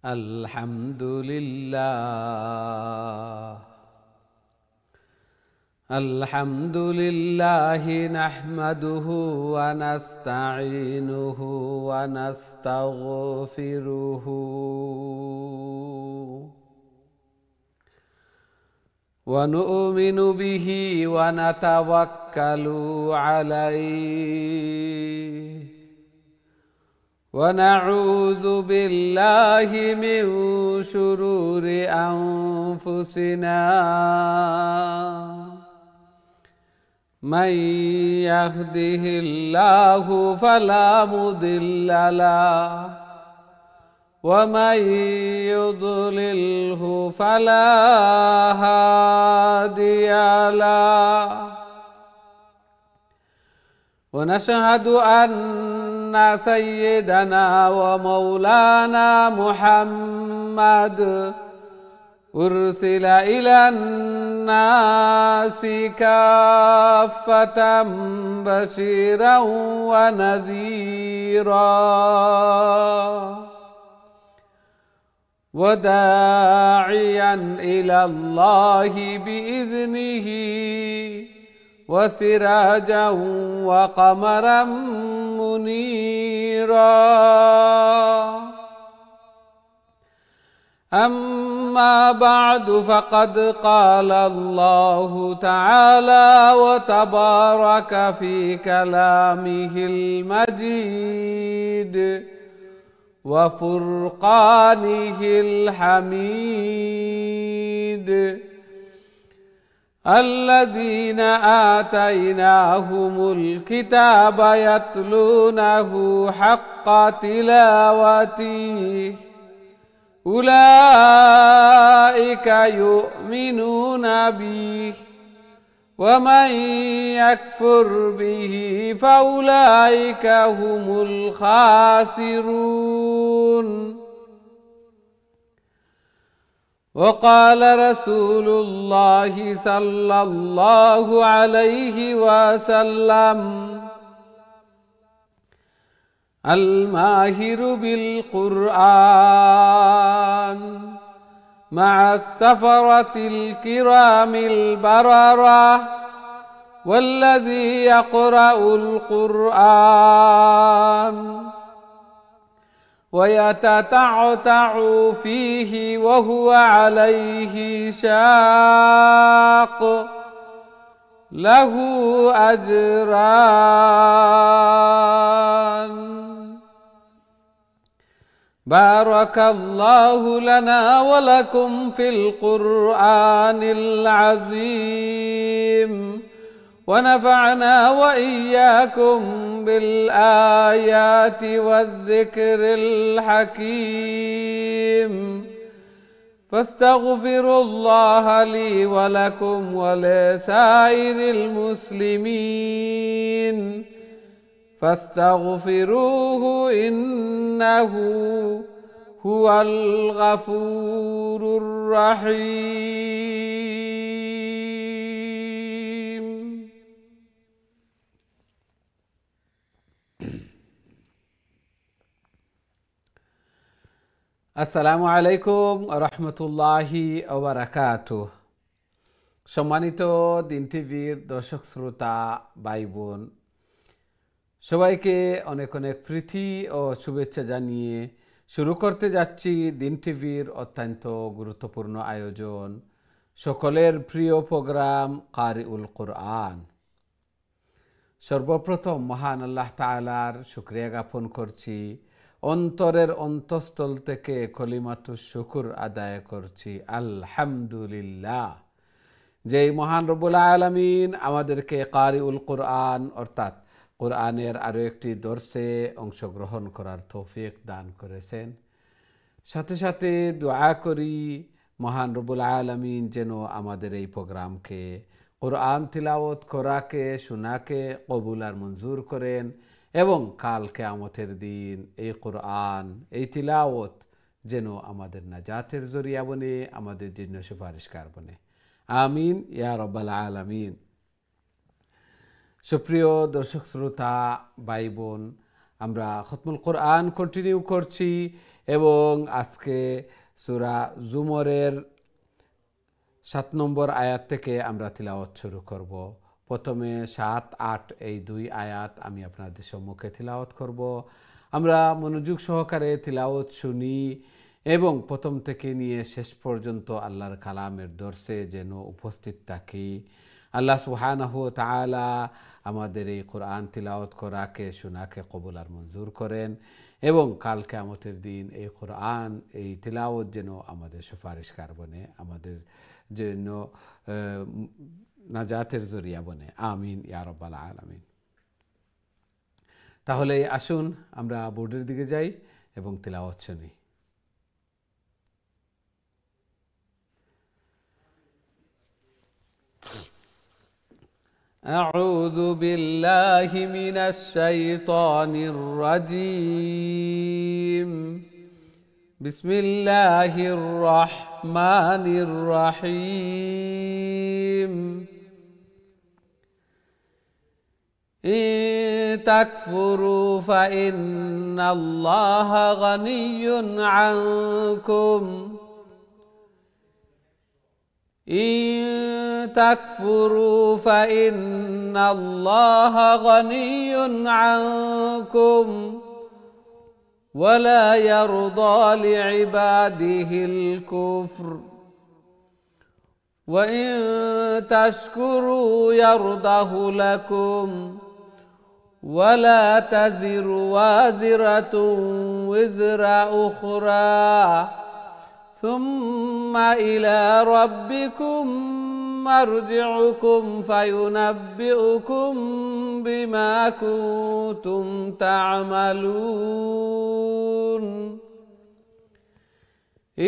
الحمد لله الحمد لله نحمده ونستعينه ونستغفره ونؤمن به ونتوكل عليه ونعوذ بالله من شرور أنفسنا من يهده الله فلا مضل له ومن يضلله فلا هادي له ونشهد أن سيدنا ومولانا محمد أرسل إلى الناس كافة بشيرا ونذيرا وداعيا إلى الله بإذنه وسراجا وقمرا منيرا أما بعد فقد قال الله تعالى وتبارك في كلامه المجيد وفرقانه الحميد الذين آتيناهم الكتاب يتلونه حق تلاوته أولئك يؤمنون به ومن يكفر به فأولئك هم الخاسرون وقال رسول الله صلى الله عليه وسلم الماهر بالقرآن مع السفرة الكرام البررة والذي يقرأ القرآن ويتتعتع فيه وهو عليه شاق له أجران. بارك الله لنا ولكم في القرآن العظيم ونفعنا وإياكم بالآيات والذكر الحكيم فاستغفروا الله لي ولكم ولسائر المسلمين فاستغفروه إنه هو الغفور الرحيم. আসসালামু আলাইকুম রহমতুল্লাহি ওবারাকাতুহ। সম্মানিত দিন টিভির দর্শক শ্রোতা ভাই বোন সবাইকে অনেক অনেক প্রীতি ও শুভেচ্ছা জানিয়ে শুরু করতে যাচ্ছি দিন টিভির অত্যন্ত গুরুত্বপূর্ণ আয়োজন সকলের প্রিয় প্রোগ্রাম কারিউল কুরআন। সর্বপ্রথম মহান আল্লাহ তাআলার শুকরিয়া জ্ঞাপন করছি, অন্তরের অন্তঃস্থল থেকে কলিমাতুশ শুকর আদায় করছি আলহামদুলিল্লাহ। যেই মহান রব্বুল আলামিন আমাদেরকে কারিউল কুরআন অর্থাৎ কোরআনের আরও একটি দর্শে অংশগ্রহণ করার তৌফিক দান করেছেন। সাথে সাথে দোয়া করি মহান রব্বুল আলামিন যেন আমাদের এই প্রোগ্রামকে কোরআন তিলাওয়াত করাকে শোনাকে কবুল আর মঞ্জুর করেন এবং কাল কিয়ামতের দিন এই কোরআন এই তিলাওয়াত যেন আমাদের নাজাতের জরিয়া বনে, আমাদের জন্য সুপারিশকার বনে। আমিন ইয়া রাব্বাল আলামিন। সুপ্রিয় দর্শক শ্রোতা ভাই বোন, আমরা খতমুল কোরআন কন্টিনিউ করছি এবং আজকে সূরা জুমরের 7 নম্বর আয়াত থেকে আমরা তিলাওয়াত শুরু করব। প্রথমে 7, 8 এই 2 আয়াত আমি আপনাদের সম্মুখে তিলাওয়াত করব। আমরা মনোযোগ সহকারে তিলাওয়াত শুনি এবং প্রথম থেকে নিয়ে শেষ পর্যন্ত আল্লাহর কালামের দর্শে যেন উপস্থিত থাকি। আল্লাহ সুবহানাহু ওয়া তাআলা আমাদের এই কোরআন তিলাওয়াত করাকে শোনাকে কবুল আর মঞ্জুর করেন এবং কাল কিয়ামতের দিন এই কোরআন এই তিলাওয়াত যেন আমাদের সুপারিশকার বনে, আমাদের জন্য নাজাতের জরিয়া বনে। আমিন ইয়া রাব্বাল আলামিন। তাহলে আসুন আমরা বোর্ডের দিকে যাই এবং তিলাওয়াত শুনি। أعوذ بالله من الشيطان الرجيم. بسم الله الرحمن الرحيم. إن تكفروا فإن الله غني عنكم. إن تكفروا فإن الله غني عنكم ولا يرضى لعباده الكفر وإن تشكروا يرضه لكم ولا تزر وازرة وزر أخرى ثم إلى ربكم مرجعكم فينبئكم بما كنتم تعملون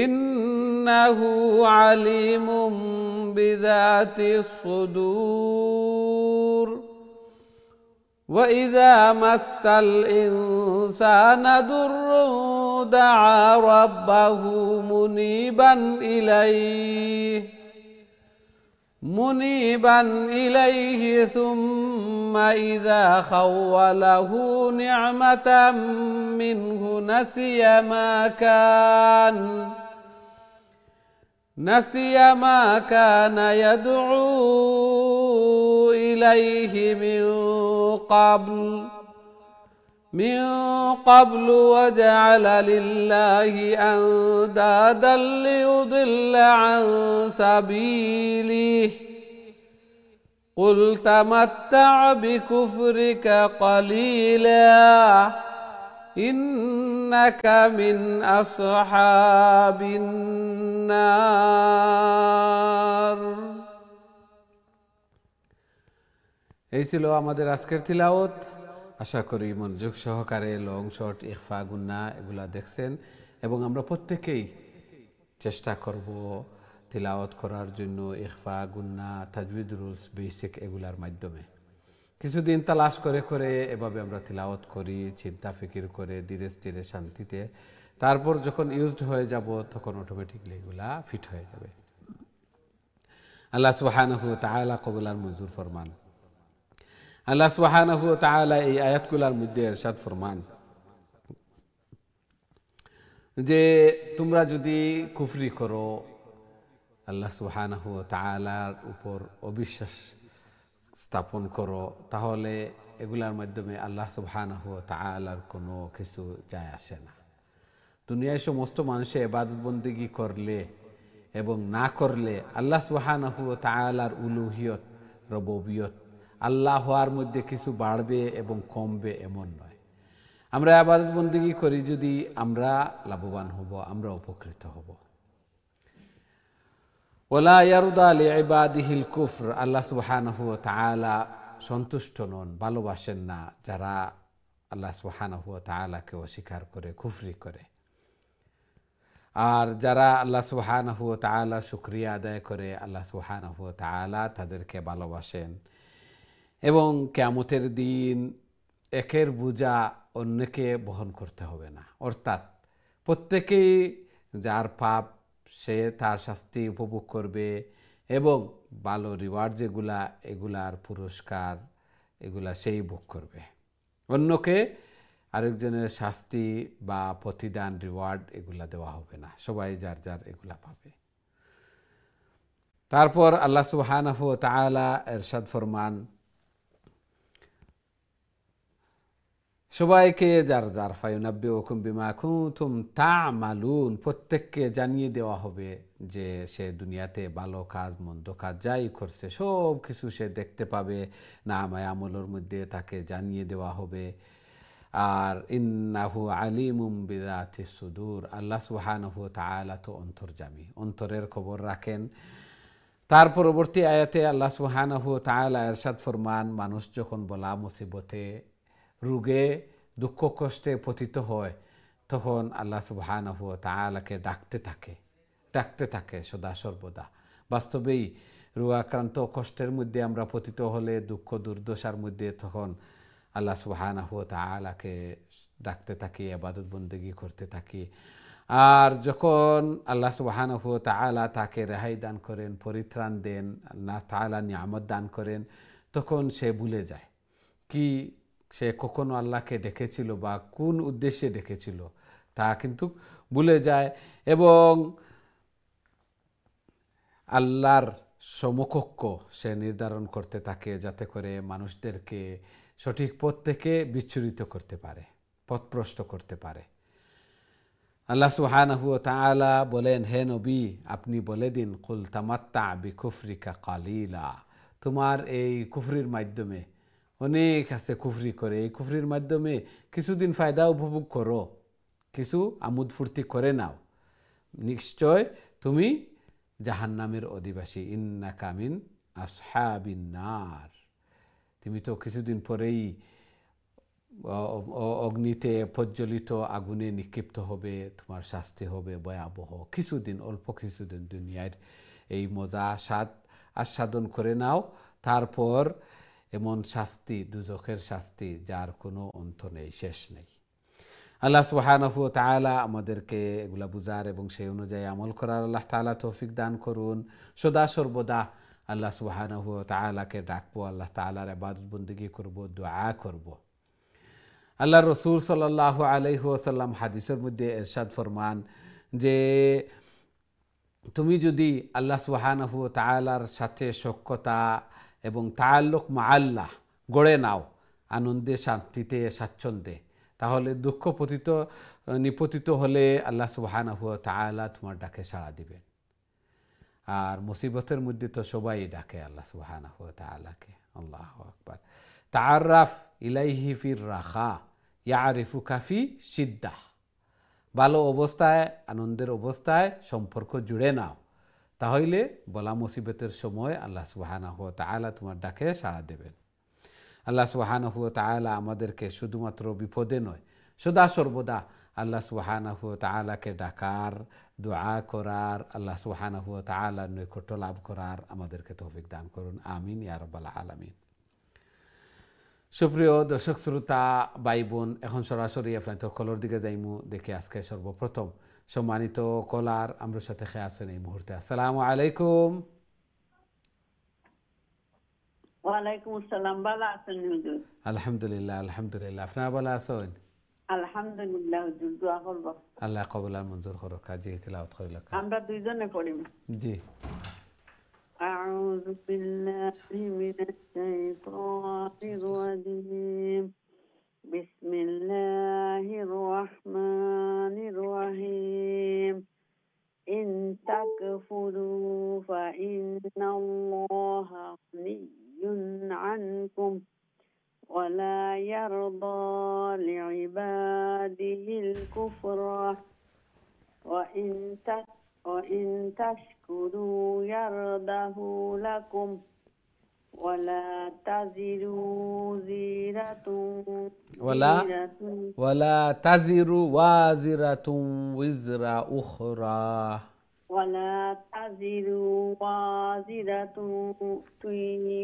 إنه عليم بذات الصدور. وإذا مس الإنسان ضر دعا ربه منيبا إليه ثم إذا خوله نعمة منه نسي ما كان يدعو إليه من قبل وجعل لله أندادا ليضل عن سبيله قل تمتع بكفرك قليلا إنك من أصحاب النار. এই ছিল আমাদের আজকের তিলাওয়াত। আশা করি মনোযোগ সহকারে লং শর্ট ইখফা গুন্না এগুলা দেখছেন এবং আমরা প্রত্যেকেই চেষ্টা করব তিলাওয়াত করার জন্য ইখফা গুন্না তাজবিদ রুলস বেসিক এগুলার মাধ্যমে। কিছুদিন তালাশ করে করে এভাবে আমরা তিলাওয়াত করি, চিন্তা ফিকির করে ধীরে ধীরে শান্তিতে। তারপর যখন ইউজড হয়ে যাব তখন অটোমেটিকলি এগুলা ফিট হয়ে যাবে। আল্লাহ সুবহানাহু ওয়া তাআলা কবুল আর মঞ্জুর ফরমান। আল্লাহ সুবহানাহু ওয়া তাআলা এই আয়াতগুলোর মধ্যে ইরশাদ ফরমান যে তোমরা যদি কুফরি করো, আল্লাহ সুবহানাহু ওয়া তাআলার উপর অবিশ্বাস স্থাপন করো, তাহলে এগুলার মাধ্যমে আল্লাহ সুবহানাহু ওয়া তাআলার কোনো কিছু যায় আসে না। দুনিয়ায় সমস্ত মানুষে ইবাদত বন্দেগী করলে এবং না করলে আল্লাহ সুবহানাহু ওয়া তাআলার উলুহিয়ত, রুবুবিয়ত, আল্লাহ হওয়ার মধ্যে কিছু বাড়বে এবং কমবে এমন নয়। আমরা ইবাদত বন্দেগী করি যদি আমরা লাভবান হব, আমরা উপকৃত হব। ওয়ালা ইয়ারদা লিইবাদিহিল কুফর, আল্লাহ সুবহানাহু ওয়া তাআলা সন্তুষ্ট নন, ভালোবাসেন না যারা আল্লাহ সুবহানাহু ওয়া তাআলাকে অস্বীকার করে, কুফরি করে। আর যারা আল্লাহ সুবহানাহু ওয়া তাআলার শুকরিয়া আদায় করে, আল্লাহ সুবহানাহু ওয়া তাআলা তাদেরকে ভালোবাসেন এবং কিয়ামতের দিন একের বোঝা অন্যকে বহন করতে হবে না। অর্থাৎ প্রত্যেকেই যার পাপ সে তার শাস্তি উপভোগ করবে এবং ভালো রিওয়ার্ড যেগুলা, এগুলার পুরস্কার এগুলা সেই ভোগ করবে। অন্যকে আরেকজনের শাস্তি বা প্রতিদান রিওয়ার্ড এগুলা দেওয়া হবে না, সবাই যার যার এগুলা পাবে। তারপর আল্লাহ সুবহানাহু ওয়া তাআলা ইরশাদ ফরমান, সবাইকে যার যার ফায়ুনাব্বিউকুম বিমা কুনতুম তা'মালুন, প্রত্যেককে জানিয়ে দেওয়া হবে যে সে দুনিয়াতে ভালো কাজ মন্দ কাজ যাই করছে সব কিছু সে দেখতে পাবে, নামায়ে আমলের মধ্যে তাকে জানিয়ে দেওয়া হবে। আর ইন্নাহু আলিমুম বিযাতিস সুদূর, আল্লাহ সুবহানাহু ওয়া তাআলা তো অন্তর্যামী, অন্তরের খবর রাখেন। তার পরবর্তী আয়াতে আল্লাহ সুবহানাহু ওয়া তাআলা ইরশাদ ফরমান, মানুষ যখন বলা মুসিবতে রোগে দুঃখ কষ্টে পতিত হয় তখন আল্লাহ সুবহানাহু ওয়া তাআলাকে ডাকতে থাকে সদা সর্বদা। বাস্তবেই রোগাক্রান্ত কষ্টের মধ্যে আমরা পতিত হলে, দুঃখ দুর্দশার মধ্যে, তখন আল্লাহ সুবহানাহু ওয়া তাআলাকে ডাকতে থাকি, ইবাদত বন্দেগী করতে থাকি। আর যখন আল্লাহ সুবহানাহু ওয়া তাআলা তাকে রেহাই দান করেন, পরিত্রাণ দেন, আল্লাহ তাআলা নিয়ামত দান করেন, তখন সে ভুলে যায় কি সে কখনো আল্লাহকে ডেকেছিল বা কোন উদ্দেশ্যে ডেকেছিল, তা কিন্তু ভুলে যায় এবং আল্লাহর সমকক্ষ সে নির্ধারণ করতে থাকে, যাতে করে মানুষদেরকে সঠিক পথ থেকে বিচ্ছুরিত করতে পারে, পথভ্রষ্ট করতে পারে। আল্লাহ সুবহানাহু ওয়া তাআলা বলেন, হে নবী আপনি বলে দিন, কুল তামাত্তা বিকুফরিকা কালিলা, তোমার এই কুফরির মাধ্যমে অনেক আছে কুফরি করে, এই কুফরির মাধ্যমে কিছুদিন ফায়দা উপভোগ করো, কিছু আমোদ ফুর্তি করে নাও, নিশ্চয় তুমি জাহান্নামের অধিবাসী। ইন্নাকা মিন আসহাবিন নার, তুমি তো কিছুদিন পরেই অগ্নিতে প্রজ্বলিত আগুনে নিক্ষিপ্ত হবে, তোমার শাস্তি হবে ভয়াবহ। কিছুদিন, অল্প কিছুদিন দুনিয়ার এই মজা স্বাদ আস্বাদন করে নাও, তারপর এমন শাস্তি, দুজখের শাস্তি যার কোনো অন্ত নেই, শেষ নেই। আল্লাহ সুবহানাহু ওয়া তাআলা আমাদেরকে এগুলা বুঝার এবং সেই অনুযায়ী আমল করার আল্লাহ তাআলা তৌফিক দান করুন। সদা সর্বদা আল্লাহ সুবহানাহু ওয়া তাআলাকে ডাকবো, আল্লাহ তাআলার ইবাদত বন্দেগী করব, দোয়া করব। আল্লাহ রসুল সাল্লাল্লাহু আলাইহি ওয়াসাল্লাম হাদিসের মধ্যে ইরশাদ ফরমান যে তুমি যদি আল্লাহ সুবহানাহু ওয়া তাআলার সাথে সখ্যতা এবং তাআল্লুক মা আল্লাহ গড়ে নাও আনন্দে, শান্তিতে, স্বাচ্ছন্দ্যে, তাহলে দুঃখ নিপতিত হলে আল্লাহ সুবহানাহু ওয়া তাআলা তোমার ডাকে সাড়া দিবেন। আর মুসিবতের মধ্যে তো সবাই ডাকে আল্লাহ সুবহানাহু ওয়া তাআলাকে। আল্লাহু আকবার। তাআররাফ ইলাইহি ফির রাখা ইয়ারিফুকা ফি শিদ্দাহ, ভালো অবস্থায়, আনন্দের অবস্থায় সম্পর্ক জুড়ে নাও, তাহলে বলা মুসিবতের সময় আল্লাহ সুবহানাহু ওয়া তাআলা তোমার ডাকে সাড়া দেবেন। আল্লাহ সুবহানাহু ওয়া তাআলা আমাদেরকে শুধুমাত্র বিপদে নয়, সদা সর্বদা আল্লাহ সুবহানাহু ওয়া তাআলাকে ডাকার, দোয়া করার, আল্লাহ সুবহানাহু ওয়া তাআলার নৈকট্য লাভ করার আমাদেরকে তৌফিক দান করুন। আমিন ইয়া রাব্বাল আলামিন। সুপ্রিয় দর্শক শ্রোতা ভাই বোন, এখন সরাসরি আপনাদের কলর দিকে যাইমু। দেখে আজকে সর্বপ্রথম সম্মানিত কলার আমার সাথে খেয়ে আসেন এই মুহূর্তে। আসসালামু আলাইকুম। ওয়ালাইকুম আসসালাম। ভালো আছেন হুজুর? আলহামদুলিল্লাহ, আলহামদুলিল্লাহ। আপনারা ভালো আছেন? আলহামদুলিল্লাহ হুজুর, দোয়া করব। আল্লাহ কবুল আর মঞ্জুর করুক। জি তিলাওয়াত করিল। আমরা দুইজনে পড়িম। জি। আউযু বিল্লাহি মিনাশ শাইতানির রাজিম। বিসমিল্লাহির রহমানির রহিম। ইন তাকফুরু ফা ইন্নাল্লাহা গনিয়্যুন আনকুম ولا يرضى لعباده الكفر وإن تشكروا يرضه لكم ولا تزر وازرة وزر أخرى ولا تزر وازرة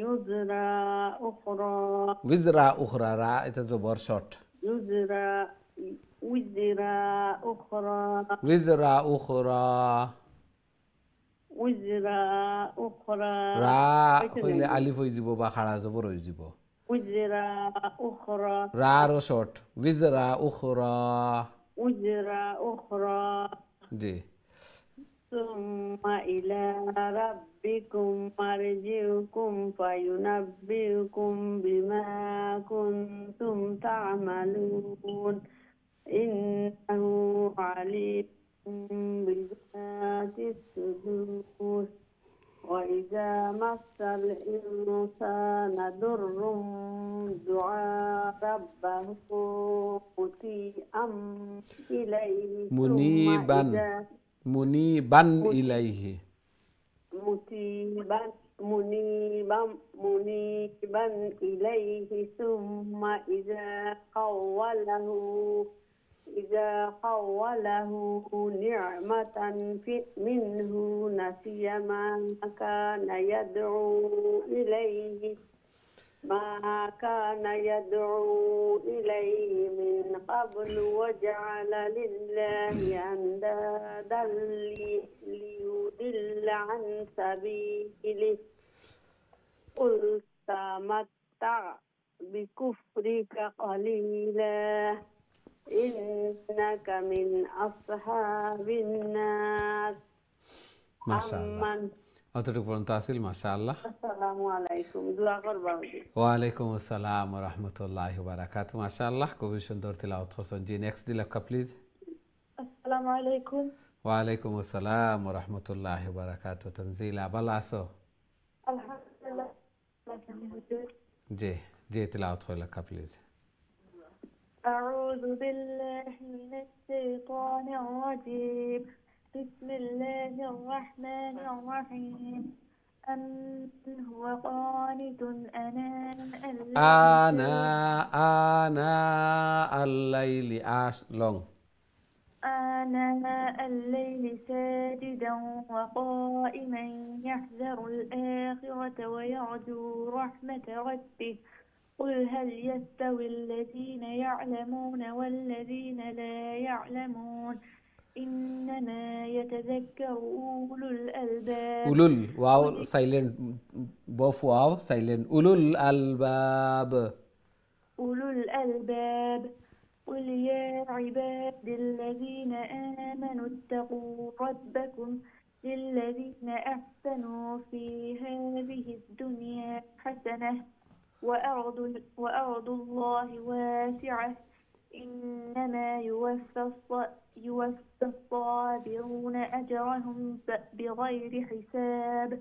وزر أخرى وزر أخرى را এটা জবর শর্ট وزر أخرى وزر أخرى وزر أخرى রা হইলে আলিফ হয়ে যাব বা খাড়া জবর হয়ে যাব। وزر أخرى রা আরো শর্ট উজরা উখরা وزر أخرى জি ثم إلى ربكم مرجعكم فينبئكم بما كنتم تعملون إنه عليم بذات الصدور وإذا مس الإنسان ضر دعا ربه مطيعا إليه ثم মুনিবান إذا মুনিবান ইলাইহি منيبا إليه ثم إذا خوله نعمة منه نسي ما كان يدعو إليه من قبل وجعل لله أندادا ليضل عن سبيله قل تمتع بكفرك قليلا إنك من أصحاب النار মাশাআল্লাহ অতটুকু পর্যন্ত আসিল মাশাআল্লাহ আসসালামু আলাইকুম দোয়া করবা ওয়ালাইকুম আসসালাম ওয়া রাহমাতুল্লাহি ওয়া বারাকাতুহু মাশাআল্লাহ খুবই সুন্দর তিলাওয়াত করছেন জি নেক্সট দিলাকা প্লিজ আসসালামু আলাইকুম ওয়ালাইকুম আসসালাম ওয়া রাহমাতুল্লাহি ওয়া বারাকাতুহু তানজিলা ভালো আছো আলহামদুলিল্লাহ জি জি তিলাওয়াত হইলাকা please أعوذ بالله من الشيطان الرجيم بسم الله الرحمن الرحيم أمن هو قانت آناء الليل آناء الليل ساجدا وقائما يحذر الآخرة ويرجو رحمة ربه قل هل يستوي الذين يعلمون والذين لا يعلمون إنما يتذكر أولو الألباب ulul wow silent both wow silent ulul albab أولو الألباب قل يا عباد الذين آمنوا اتقوا ربكم للذين أحسنوا في هذه الدنيا حسنة وأرض الله واسعة إنما يوفى الصابرون أجرهم بغير حساب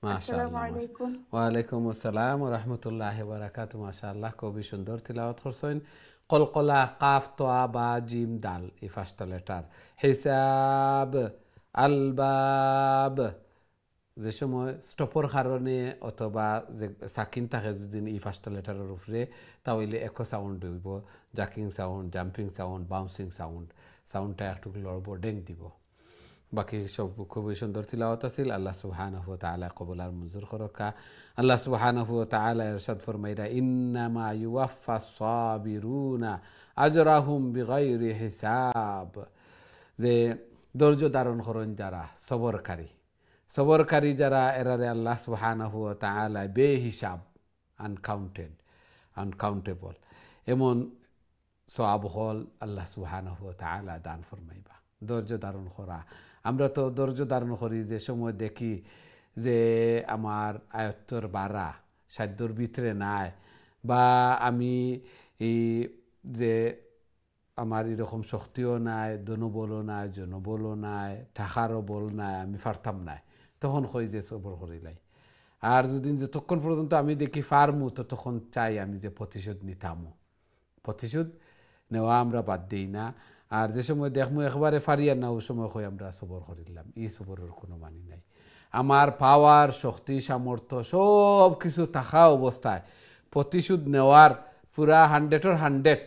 ما شاء السلام الله عليكم ওয়ালাইকুম আসসালাম ওয়া রাহমাতুল্লাহি ওয়া বারাকাতুহু মাশাআল্লাহ খুবই সুন্দর তিলাওয়াত করছেন কলকলা কাফ তোয়া বা জিম দাল এই ফার্স্ট লেটার হিসাব আলবাব যে সময় স্টপর কারণে অথবা যে সাকিন থাকে যদি এই ফার্স্ট লেটারের উপরে তাহলে একো সাউন্ড হইব জাকিং সাউন্ড জাম্পিং সাউন্ড বাউন্সিং সাউন্ডটা একটু লড়ব ডেং দিব বাকি সব খুবই সুন্দর তিলাওয়াত আছিল আল্লাহ সুবহানাহু ওয়া তাআলা কবুল আর মঞ্জুর করকা আল্লাহ সুবহানাহু ওয়া তাআলা ইরশাদ ফরমাইরা ইন্নামা ইউওয়াফাস সাবিরুনা আজরাহুম বিগাইরি হিসাব যে ধৈর্য ধারণ করেন যারা সবরকারী যারা এরারে আল্লাহ সুবহানাহু ওয়া তাআলা বেহিসাব আনকাউন্টেবল এমন সওয়াব হল আল্লাহ সুবহানাহু ওয়া তাআলা দান ফরমাইবা ধৈর্য ধারণ করা আমরা তো ধৈর্য ধারণ করি যে সময় দেখি যে আমার আয়ত্তর বাড়া সাধ্যর ভিতরে নাই বা আমি এই যে আমার এরকম শক্তিও নাই ধনবলও নাই জনবলও নাই টাকারও বল নাই আমি পারতাম নাই তখন কই যে সবর করিলাই আর যদি যতক্ষণ পর্যন্ত আমি দেখি পারমু ততক্ষণ চাই আমি যে প্রতিশোধ নিতামও প্রতিশোধ নেওয়া আমরা বাদ দিই না আর যে সময় দেখমু একবারে ফারিয়ার না ওই সময় কই আমরা সবর করিলাম এই সবরের কোনো মানি নাই আমার পাওয়ার শক্তি সামর্থ্য সব কিছু থাকা অবস্থায় প্রতিশোধ নেওয়ার পুরা 100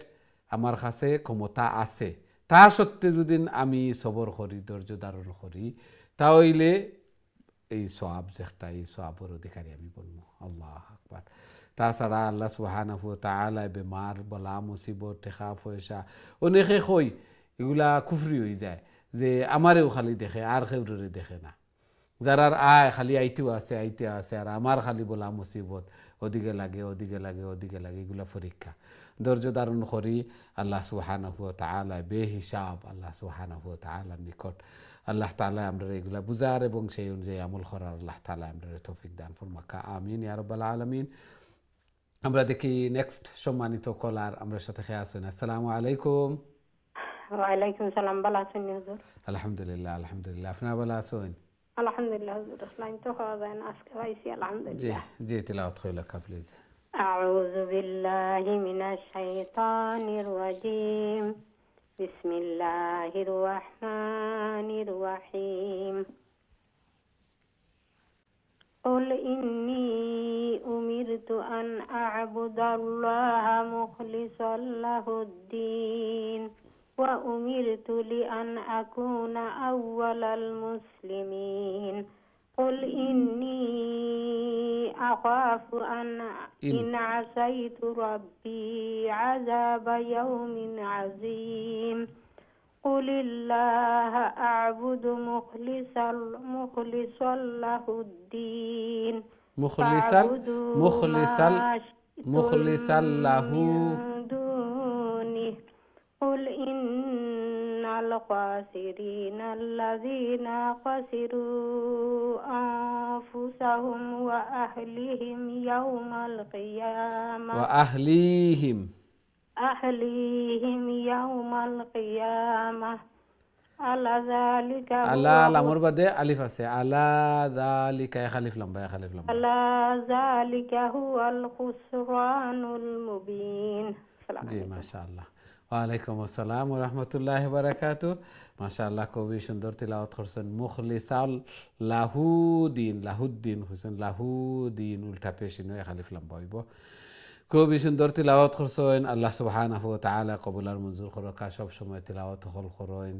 আমার কাছে ক্ষমতা আছে তা সত্ত্বে যদি আমি সবর করি ধৈর্য ধারণ করি তাহলে এই সওয়াব যেটা এই সওয়াবের অধিকারী আমি বলবো আল্লাহু আকবার তাছাড়া আল্লাহ সুবহানাহু ওয়া তাআলা বেমার বলা মুসিবত টাকা পয়সা অনেকে কই এগুলা কুফরি হয়ে যায় যে আমারেও খালি দেখে আর কেউরে দেখে না যারার আয় খালি আইতে আছে আর আমার খালি বলা মুসিবত, ওদিকে লাগে ওদিকে লাগে ওদিকে লাগে, এগুলা পরীক্ষা। ধৈর্য ধারণ করি, আল্লাহ সুবহানাহু ওয়া তাআলা বেহিসাব আল্লাহ সুবহানাহু ওয়া তাআলার নিকট আল্লাহ তাআলা আমরা এগুলা বুঝার এবং সেই অনুযায়ী আমল করার আল্লাহ তাআলা আমরা তৌফিক দান ফরমাকা, আমিন ইয়া রাব্বাল আলামিন। আমরা দেখি নেক্সট সম্মানিত কলার আমরা সাথে খেয়ে আসুন। আসসালামু আলাইকুম। ওয়ালাইকুম সালাম, ভালো আছেন হুজুর? আলহামদুলিল্লাহ আলহামদুলিল্লাহ, আপনারা ভালো আছেন? আলহামদুলিল্লাহ হুজুর, আসলাম তো খাওয়া যায় না, আজকে পাইছি জি আলহামদুলিল্লাহ। জি, তিলাওয়াত হইল প্লিজ। আউযু বিল্লাহি মিনাশ শাইতানির রাজিম। বিসমিল্লাহির রহমানির রহিম। قل إني أمرت أن أعبد الله مخلصا له الدين وأمرت لأن أكون أول المسلمين قل إني أخاف إن عصيت ربي عذاب يوم عظيم قل الله أعبد مخلصا له الدين مخلصا له دونه قل إن الخاسرين الذين خسروا أنفسهم وأهليهم يوم القيامة أهليهم يوم القيامة ألا ذلك আলা লামর বাদে আলিফ আছে, আলা যালিকা খালিফ লম্বা ألا ذلك هو الخسران المبين। জি মাশাআল্লাহ। ওয়ালাইকুম আসসালাম ওয়া রাহমাতুল্লাহি ওয়া বারাকাতুহু। মাশাআল্লাহ, খুবই সুন্দর তিলাওয়াত করছেন। মুখলিসাল লাহুদ্দিন, লাহুদ্দিন হোসেন, লাহুদ্দিন উল্টা পেশি নয় খালিফ লম্বা হইব। খুবই সুন্দর তিলাওয়াত করছেন। আল্লাহ সুবহানাহু ওয়া তাআলা কবুল আর মঞ্জুর করুক। সব সময় তিলাওয়াত হল করেন।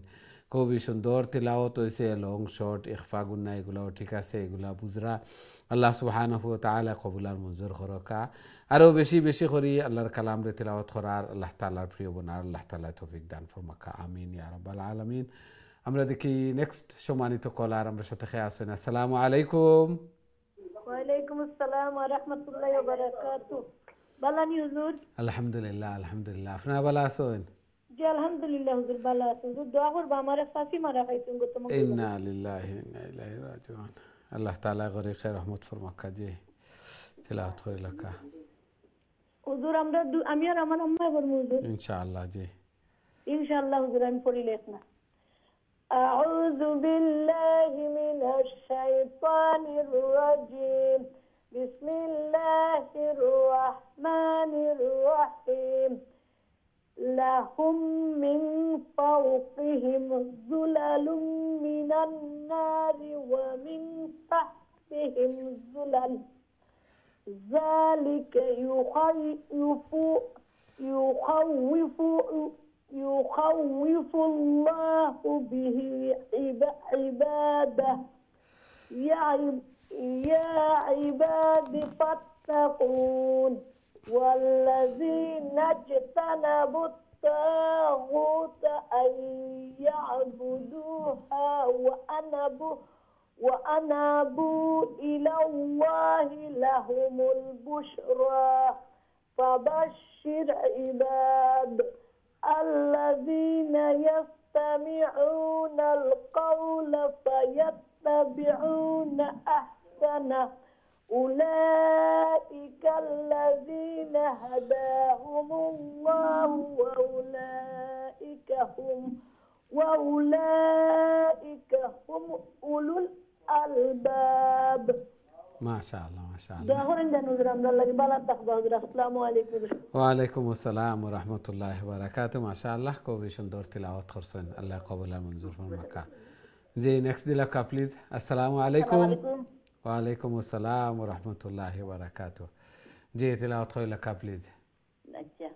খুবই সুন্দর তিলাওয়াত হয়েছে, লং শর্ট ইখফা গুন্না এগুলাও ঠিক আছে, এগুলা বুঝরা। আল্লাহ সুবহানাহু ওয়া তাআলা কবুল আর মঞ্জুর করুক। আরও বেশি বেশি করি আল্লাহর কালাম রে তিলাওয়াত করার, আল্লাহ তাআলার প্রিয় বনার আল্লাহ তাআলা তৌফিক দান ফরমাকা, আমিন ইয়া রাব্বাল আলামিন। আমরা দেখি নেক্সট সম্মানিত কলার আমরা সাথে খেয়ে আসেন। আসসালামু আলাইকুম। ওয়ালাইকুম আসসালাম ওয়া রাহমাতুল্লাহি ওয়া বারাকাতুহু। ভালো নি হুজুর? আলহামদুলিল্লাহ আলহামদুলিল্লাহ, আপনারা ভালো আছেন? জি আলহামদুলিল্লাহ হুজুর, ভালো আছি হুজুর। দোয়া করবা আমারে ফাঁসি মারা খাইছুন গত মঙ্গলবার। ইন্না লিল্লাহি ওয়া ইন্না ইলাইহি রাজিউন। আল্লাহ তাআলা গরে খায় রহমত ফরমাকা। জি তিলাওয়াত করে লেখা হুজুর আমরা আমি আর আমার আম্মা করব হুজুর ইনশাআল্লাহ। জি ইনশাআল্লাহ হুজুর, আমি পড়ি লেখ না। আউযু বিল্লাহি মিনাশ শাইতানির রাজিম। বিসমিল্লাহির রহমানির রহিম। لهم من فوقهم ظلل من النار ومن تحتهم ظلل ذلك يخوف الله به عباده يا عباد فاتقون والذين اجتنبوا الطاغوت أن يعبدوها وأنابوا إلى الله لهم البشرى فبشر عباد الذين يستمعون القول فيتبعون أحسنه أولئك الذين هداهم الله وأولئك هم أولو الألباب। ما شاء الله ما شاء الله। ওয়ালাইকুম আসসালাম ওয়া রাহমাতুল্লাহি ওয়া বারাকাতুহু। মাশাআল্লাহ, খুবই সুন্দর তিলাওয়াত করছেন। আল্লাহ কবুল আর মঞ্জুর ফরমাকা। জি নেক্সট দিলাকা প্লিজ। আসসালামু আলাইকুম। ওয়ালাইকুম আসসালাম ওয়া রাহমাতুল্লাহি ওয়া বারাকাতুহু। জি তিলাওয়াত হয় লেখা প্লিজ। আচ্ছা,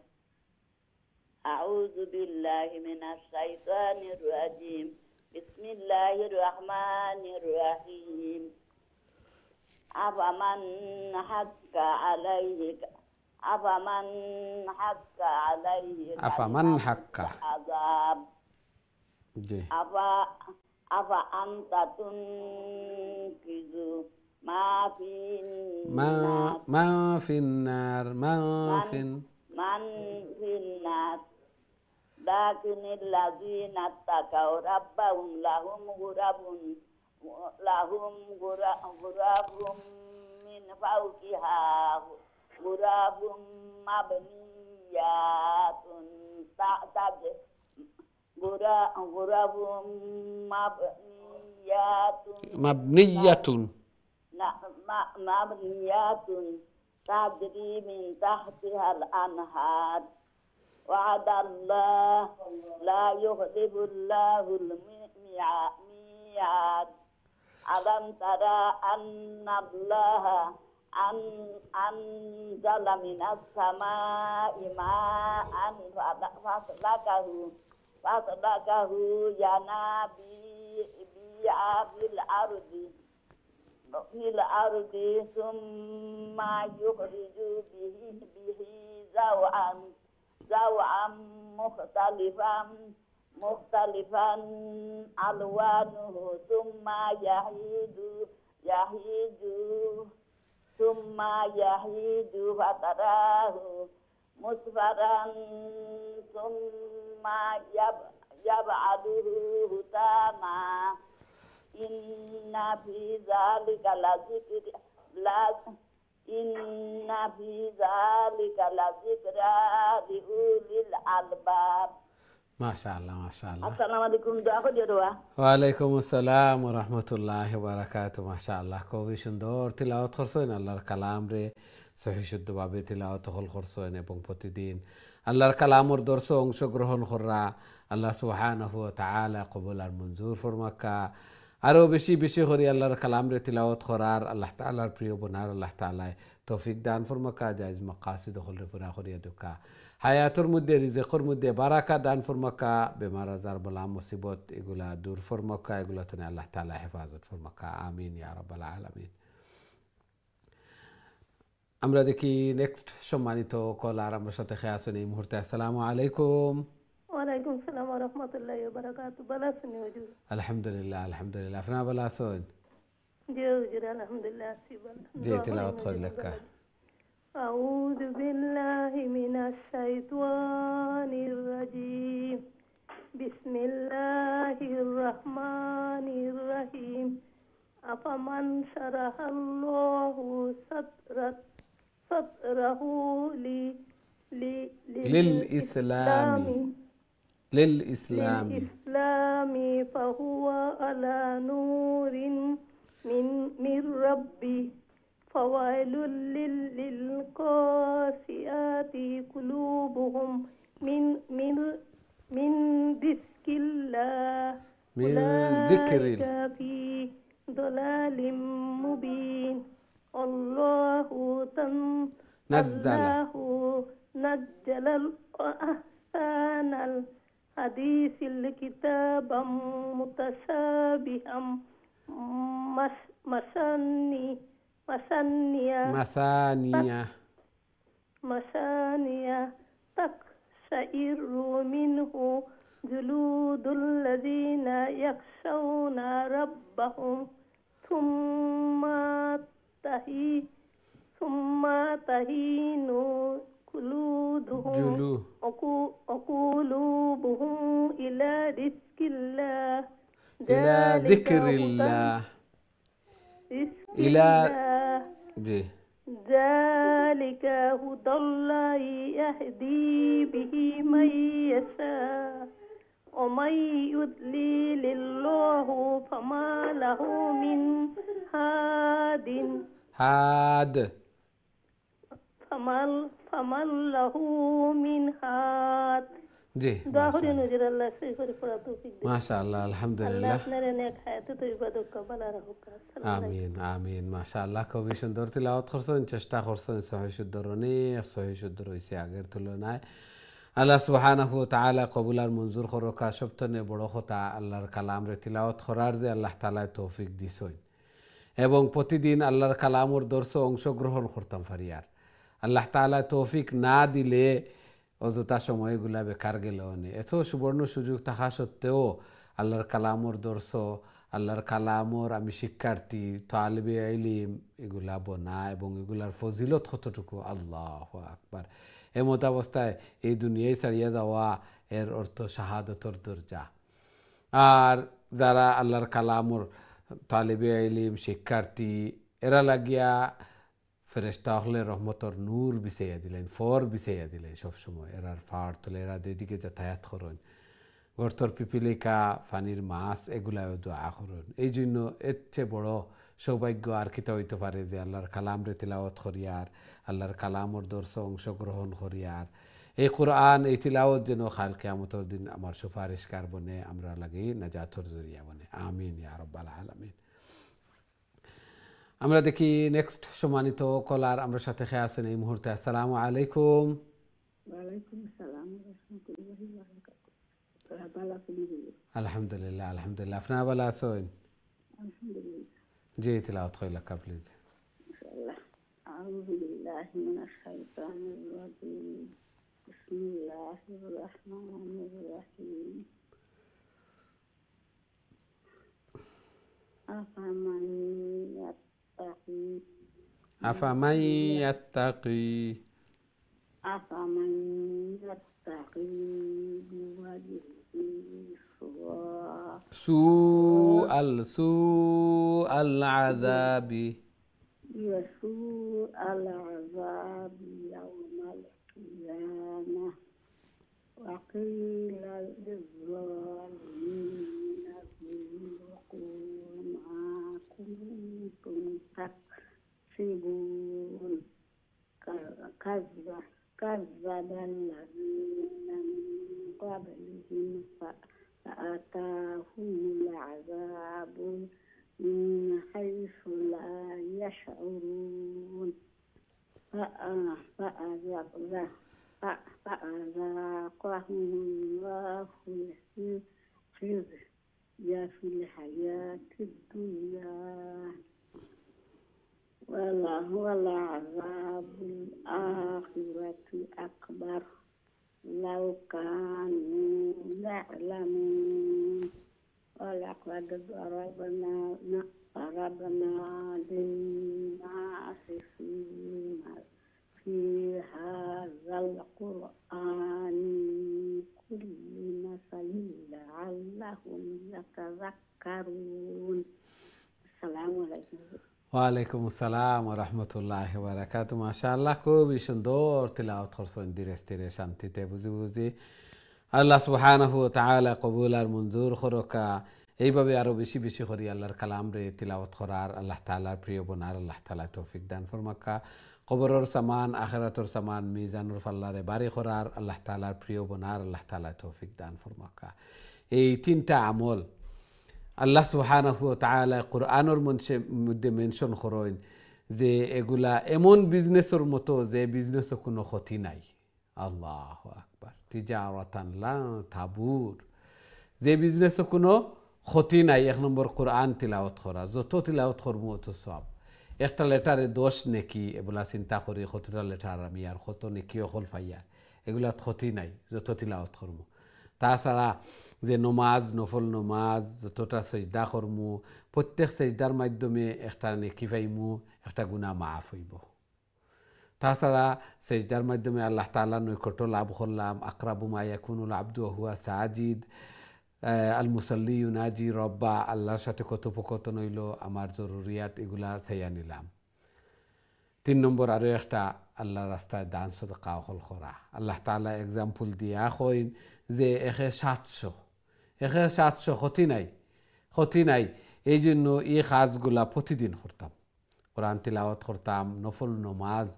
আউযু বিল্লাহি মিনাশ শাইতানির রাজিম। বিসমিল্লাহির রহমানির রহিম। আফামান হাক্কা আলাইহি আযাব। জি আফা আনতা তুনকিজু মা ফিন মা নার মা ফিন্নার মা মান ফিন মান ফিন নার লাকিনিল লাযিনা তাকাউ রাব্বাহুম লাহুম মিন ফাওকিহা গুরাবুম মাবনিয়াতুন তা'তাজ গুরাবুম মাবনিয়াতুন মাবনিয়াতুন মাবনিয়াতুন তাজরি মিন তাহতিহাল আনহার وعد الله لا يخلف الله الميعاد ألم ترى أن الله أنزل من السماء ماء فأسلكه ينابيع في الأرض ثم يخرج به زرعا مختلفا ألوانه ثم يهيج فتراه مصفرا ثم يبعده هتاما إن في ذلك لذكرى لأولي الألباب মাশাআল্লাহ মাশাআল্লাহ। আসসালামু আলাইকুম। দোয়া করি দোয়া। ওয়ালাইকুম আসসালাম ওয়া রাহমাতুল্লাহি ওয়া বারাকাতুহু। মাশাআল্লাহ, খুবই সুন্দর তিলাওয়াত করছেন আল্লাহর কালাম রে, সহি শুদ্ধভাবে তিলাওয়াত হল করছেন এবং প্রতিদিন আল্লাহর কালামর দর্শ অংশগ্রহণ করা আল্লাহ সুবহানাহু ওয়া তাআলা কবুল আর মঞ্জুর ফরমাকা। আরও বেশি বেশি করে আল্লাহর কালাম রে তিলাওয়াত করার আল্লাহ তাআলার প্রিয় বনার আল্লাহ তাআলা তৌফিক দান ফরমাকা, জায়েজ মাকাসিদ হল রে পুরা করিয়া দুকা, হায়াতের মধ্যে রিজেকের মধ্যে বারাকা দান ফরমাকা, বেমার আজার বলা মুসিবত এগুলা দূর ফরমাকা, এগুলা তো আল্লাহ তাআলা হেফাজত ফরমাকা, আমিন ইয়া রাব্বাল আলামিন। আমরা দেখি নেক্সট সম্মানিত কলার আমার সাথে খেয়ে আসেন এই মুহূর্তে। আসসালামু আলাইকুম। ওয়ালাইকুম সালাম ওয়া রাহমাতুল্লাহি ওয়া বারাকাতুহু। ভালো আছেন হুজুর? আলহামদুলিল্লাহ আলহামদুলিল্লাহ, আপনারা ভালো আছেন? জি হুজুর, আলহামদুলিল্লাহ আছি ভালো। জি তিলাওয়াত করে লেখা। أعوذ بالله من الشيطان الرجيم بسم الله الرحمن الرحيم أفمن شرح الله صدره للإسلام فهو على نور من ربه فويل للقاسيات قلوبهم من ذكر الله أولئك في ضلال مبين. الله نزل أحسن الحديث الكتابا متشابها مثانية تقشعر منه جلود الذين يخشون ربهم ثم تهين قلوبهم إلى ذكر الله ذلك هدى الله يهدي به من يشاء ومن يضلل الله فما له من هاد فمن له من هاد। জি মাশাআল্লাহ মাশাআল্লাহ আলহামদুলিল্লাহ আপনার নেক হায়াতে তৈবা দক্কা বালা রাখুক। আমিন আমিন মাশাআল্লাহ, খুবই সুন্দর তিলাওয়াত করছেন, চেষ্টা করছেন সহি শুদ্ধ, অনেক সহি শুদ্ধ রয়েছে আগের তুলনায়। আল্লাহ সুবহানাহু ওয়া তাআলা কবুল আর মঞ্জুর করকা। সবথেকে বড় কথা আল্লাহর কালাম রে তিলাওয়াত করার যে আল্লাহ তাআলা তৌফিক দিছেন এবং প্রতিদিন আল্লাহর কালামর দর্শ অংশগ্রহণ করতাম পারি। আর আল্লাহ তাআলা তৌফিক না দিলে অযথা সময়গুলা বেকার গেল। এত সুবর্ণ সুযোগ থাকা সত্ত্বেও আল্লাহর কালামর দর্শ আল্লাহর কালামর আমি শিক্ষার্থী তালিবে ইলম এগুলা বনা এবং এগুলার ফজিলত কতটুকু আল্লাহু আকবার। এমত অবস্থায় এই দুনিয়ায় ছাড়িয়ে যাওয়া এর অর্থ শাহাদতর দরজা। আর যারা আল্লাহর কালামর তালিবে ইলম শিক্ষার্থী এরা লাগিয়া ফেরেশতা হলে রহমতর নূর বিছাইয়া দিলেন, ফর বিছাইয়া দিলেন সবসময়। এরার ফাড় তোলে, এরা যেদিকে যাতায়াত করেন, গর্তর পিপিলিকা ফানির মাছ এগুলাও দোয়া করেন। এই জন্য এর চেয়ে বড় সৌভাগ্য আর কিতা হইতে পারে যে আল্লাহর কালামরে তিলাওয়াত করিয়ার, আল্লাহর কালামর দর্শ অংশগ্রহণ করিয়ার। এই কোরআন এই তিলাওয়াত যেন কাল কিয়ামতের দিন আমার সুপারিশকার বনে, আমরা লাগি নাজাতর জরিয়া বনে। আমিন ইয়া রাব্বাল আলামিন। আমরা দেখি নেক্সট সম্মানিত কলার আমরা সাথে খেয়ে আছেন এই মুহূর্তে। আসসালামু আলাইকুম। ওয়ালাইকুম আসসালাম ওয়া রাহমাতুল্লাহি ওয়া বারাকাতুহু। আলহামদুলিল্লাহ আলহামদুলিল্লাহ। আপনারা ভালো আছেন? আলহামদুলিল্লাহ। জি তিলাওয়াত কইলা কা প্লিজ। ইনশাআল্লাহ। আউযু বিল্লাহি মিনাশ শাইতানির রাজিম। বিসমিল্লাহির রাহমানির রাহিম। আফামান ইয়াত্তাকি সুআল আযাবি ইয়াউমাল কিয়ামাহ ওয়া কিলা লিয-যালিমিনা যুকু মা কুনতুম তাকসিবুন। كذب الذين من قبلهم فأتاهم العذاب من حيث لا يشعرون فأذاقهم الله الخزي في الحياة الدنيا ولعذاب الآخرة أكبر لو كانوا يعلمون. ولقد ضربنا للناس في هذا القرآن كل مثل لعلهم يتذكرون. السلام عليكم. ওয়ালাইকুম আসসালাম ওয়া রাহমাতুল্লাহি ওয়া বারাকাতুহু। মাশাআল্লাহ, খুবই সুন্দর তিলাওয়াত করছেন ধীরে স্থিরে শান্তিতে বুঝি বুঝি। আল্লাহ সুবহানাহু ওয়া তাআলা কবুল আর মঞ্জুর করকা। এইভাবে আরো বেশি বেশি করি আল্লাহর কালাম রে তিলাওয়াত করার, আল্লাহ তাআলার প্রিয় বনার আল্লাহ তাআলা তৌফিক দান ফরমাক্কা। কবরের সামান আখিরাতের সামান মিজানুর ফাল্লারে বাড়ি করার, আল্লাহ তাআলার প্রিয় বনার আল্লাহ তাআলা তৌফিক দান ফরমাক্কা। এই তিনটা আমল আল্লাহ সুবহানাহু ওয়া তাআলা কোরআনের মধ্যে মেনশন করেন যে এগুলা এমন বিজনেসের মতো যে বিজনেসে কোনো ক্ষতি নাই। আল্লাহু আকবার। তিজারাতান লা তাবুর, যে বিজনেসে কোনো ক্ষতি নাই। এক নম্বর কোরআন তিলাওয়াত করা, যত তিলাওয়াত করবো অত সব। একটা লেটারে 10 নেকি, এগুলা চিন্তা করি কতটা লেটার আমি আর কত নেকি অকল পাইয়া, এগুলা ক্ষতি নাই যত তিলাওয়াত করবো। তাছাড়া যে নমাজ, নফল নমাজ যতটা সেজদা করমু, প্রত্যেক সেজদার মাধ্যমে একটা নেকি পাইমু, একটা গুনাহ মাফ হইব। তাছাড়া সেজদার মাধ্যমে আল্লাহ তাআলার নৈকট্য লাভ করলাম। আকরাবু মা ইয়াকুনুল আবদু ওয়া হুয়া সাজিদ, আল মুসাল্লি ইউনাজি রব্বা, আল্লাহর সাথে কথোপকথন হইল, আমার জরুরিয়াত এগুলা চাইয়া নিলাম। 3 নম্বর আরো একটা আল্লাহর রাস্তায় দান সদকা করা। আল্লাহ তাআলা এক্সাম্পল দিয়া কইন যে 1700 ক্ষতি নাই। এই জন্য এই কাজগুলা প্রতিদিন করতাম, কোরআন তিলাওয়াত করতাম, নফল নমাজ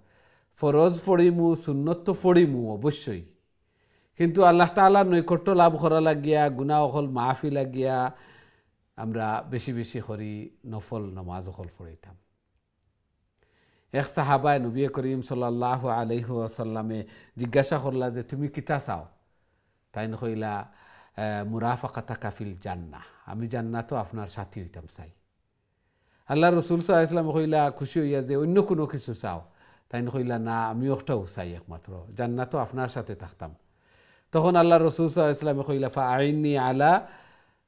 ফরজ পড়িমু, সুন্নত তো পড়িমু অবশ্যই, কিন্তু আল্লাহ তাআলার নৈকট্য লাভ করা লাগিয়া, গুনাহ অকল মাফি লাগিয়া আমরা বেশি বেশি করি নফল নমাজ অকল পড়িতাম। এক সাহাবায় নবী করিম সাল্লাল্লাহু আলাইহি ওয়াসাল্লামে জিজ্ঞাসা করলা যে তুমি কিতা চাও? তাই কইলা মুরাফাকাতাকা ফিল জান্নাহ, আমি জান্নাতও আপনার সাথী হইতাম চাই। আল্লাহ রাসূল সাল্লাল্লাহু আলাইহি ওয়াসাল্লাম কইলা খুশি হইয়া যে অন্য কোনো কিছু চাও? তাই কইলা না, আমি ওটাও চাই, একমাত্র জান্নাতও আপনার সাথে থাকতাম। তখন আল্লাহ রাসূল সাল্লাল্লাহু আলাইহি ওয়াসাল্লাম কইলা ফাআইনি আলা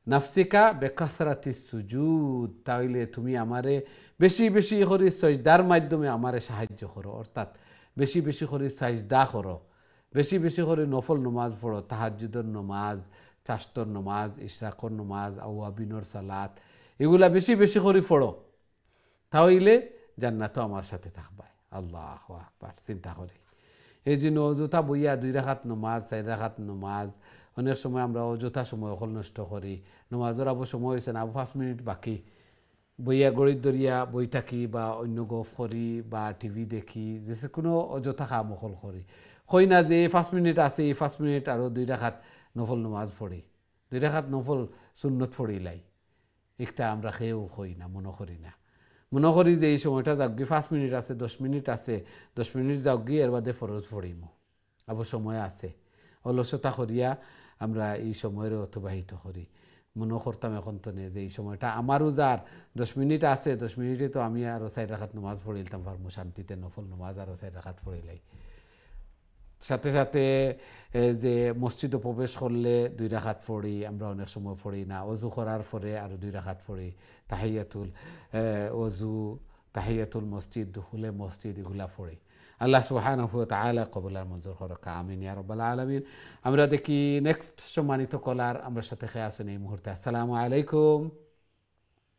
নাফসিকা বেকাসরাতি সুজুদ, তাইলে তুমি আমারে বেশি বেশি করে সজদার মাধ্যমে আমারে সাহায্য করো, অর্থাৎ বেশি বেশি করে সাজদা করো, বেশি বেশি করে নফল নমাজ পড়ো, তাহাজ্জুদের নমাজ, চাস্তর নমাজ, ইশরাকর নমাজ, আওয়াবিনর সালাত, এগুলা বেশি বেশি করে পড়ো, তাহলে জান্নাতও আমার সাথে থাকবাই। আল্লাহু আকবার, চিন্তা করে। এই জন্য অযথা বইয়া 2 রাকাত নমাজ, 4 রাকাত নমাজ, অনেক সময় আমরা অযথা সময় অকল নষ্ট করি। নমাজের আবু সময় হয়েছে না, 5 মিনিট বাকি, বইয়া গড়ির দরিয়া বই থাকি বা অন্য গফ করি বা টিভি দেখি, যে কোনো অযথা কাম অকল করি। কই না যে 5 মিনিট আছে, এই 5 মিনিট আরও 2 রাকাত নফল নমাজ পড়ি, 2 রাকাত নফল সুন্নত পড়িলাই, একটা আমরা খেয়েও কই না, মনে করি না। মনে করি যে এই সময়টা যাওগি, 5 মিনিট আছে, 10 মিনিট আছে, 10 মিনিট যাওগি, এর বাদে ফরজ পড়িমু, আবার সময় আছে। অলসতা করিয়া আমরা এই সময়ের অতিবাহিত করি। মনে করতাম এখন তো নেই যে এই সময়টা আমারও যার 10 মিনিট আছে, 10 মিনিটে তো আমি আরও 4 রাকাত নমাজ পড়িলতাম পারবো শান্তিতে, নফল নমাজ আরও 4 রাকাত পড়িলাই। সাথে সাথে যে মসজিদে প্রবেশ করলে 2 রাকাত পড়ি, আমরা অনেক সময় পড়ি না। অজু করার পরে আরও 2 রাকাত পড়ি, তাহিয়াতুল অজু, তাহিয়াতুল মসজিদ, দুখুলে মসজিদ, এগুলা পড়ি। আল্লাহ সুবহানাহু ওয়া তাআলা কবুল আর মঞ্জুর করুক, আমিন ইয়া রাব্বাল আলামিন। আমরা দেখি নেক্সট সম্মানিত কলার আমার সাথে খেয়ে আছেন এই মুহূর্তে। আসসালামু আলাইকুম।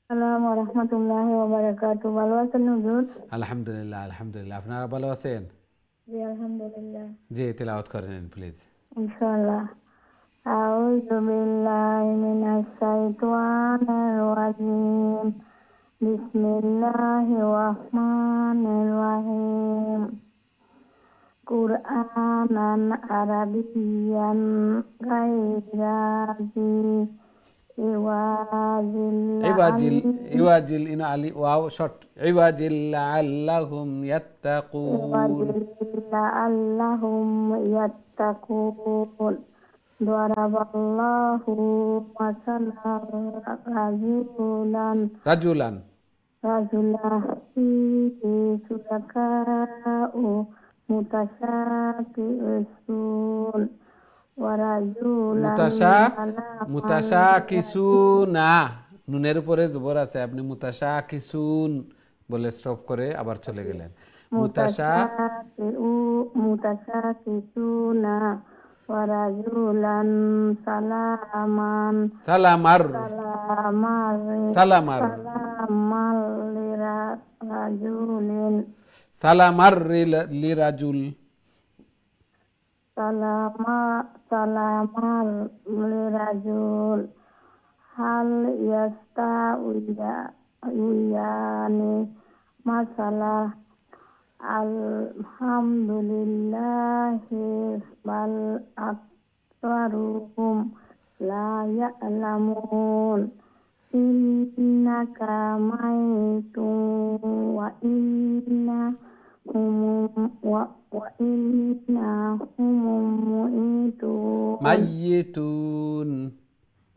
আসসালামু আলাইকুম রাহমাতুল্লাহি ওয়া বারাকাতুহু। ভালো আছেন হুজুর? আলহামদুলিল্লাহ, আলহামদুলিল্লাহ। আপনারা ভালো আছেন? জি আলহামদুলিল্লাহ। জি, তেলাওয়াত করেন প্লিজ। ইনশাআল্লাহ। আউযু বিল্লাহি মিনাশ শাইতানির রাজিম। বিসমিল্লাহির রহমানির রহিম। কুরআনান আরাবিয়্যান গায়রা জি ইওয়াজিল, ইওয়াজিল ইন আলি ওয়াও শর্ট, ইওয়াজিল লাআল্লাহুম ইয়াত্তাকুন। লাআল্লাহুম ইয়াত্তাকুন। দরাবাল্লাহু মাসালান রাজুলান রাজুলান ফিহি শুরাকাউ মুতাশাকিসুন ওয়া রাজুলান মুতাশাকিসুনা, নুনের উপরে জবর আছে, আপনি মুতাশাকিসুন বলে স্টপ করে আবার চলে গেলেন। মুতাশাকিসুনা ওয়া রাজুলান সালামান সালামার সালামার লিরাজুলিন সালামার লিরাজুল সালামার লিরাজুল হাল ইয়াস্তাউয়ানি মাসালা। আলহামদুলিল্লাহি বাল আকতারুহুম লা ইয়ালামুন। ইন্নাকা মাইতুন ওয়া ইন্নাহুম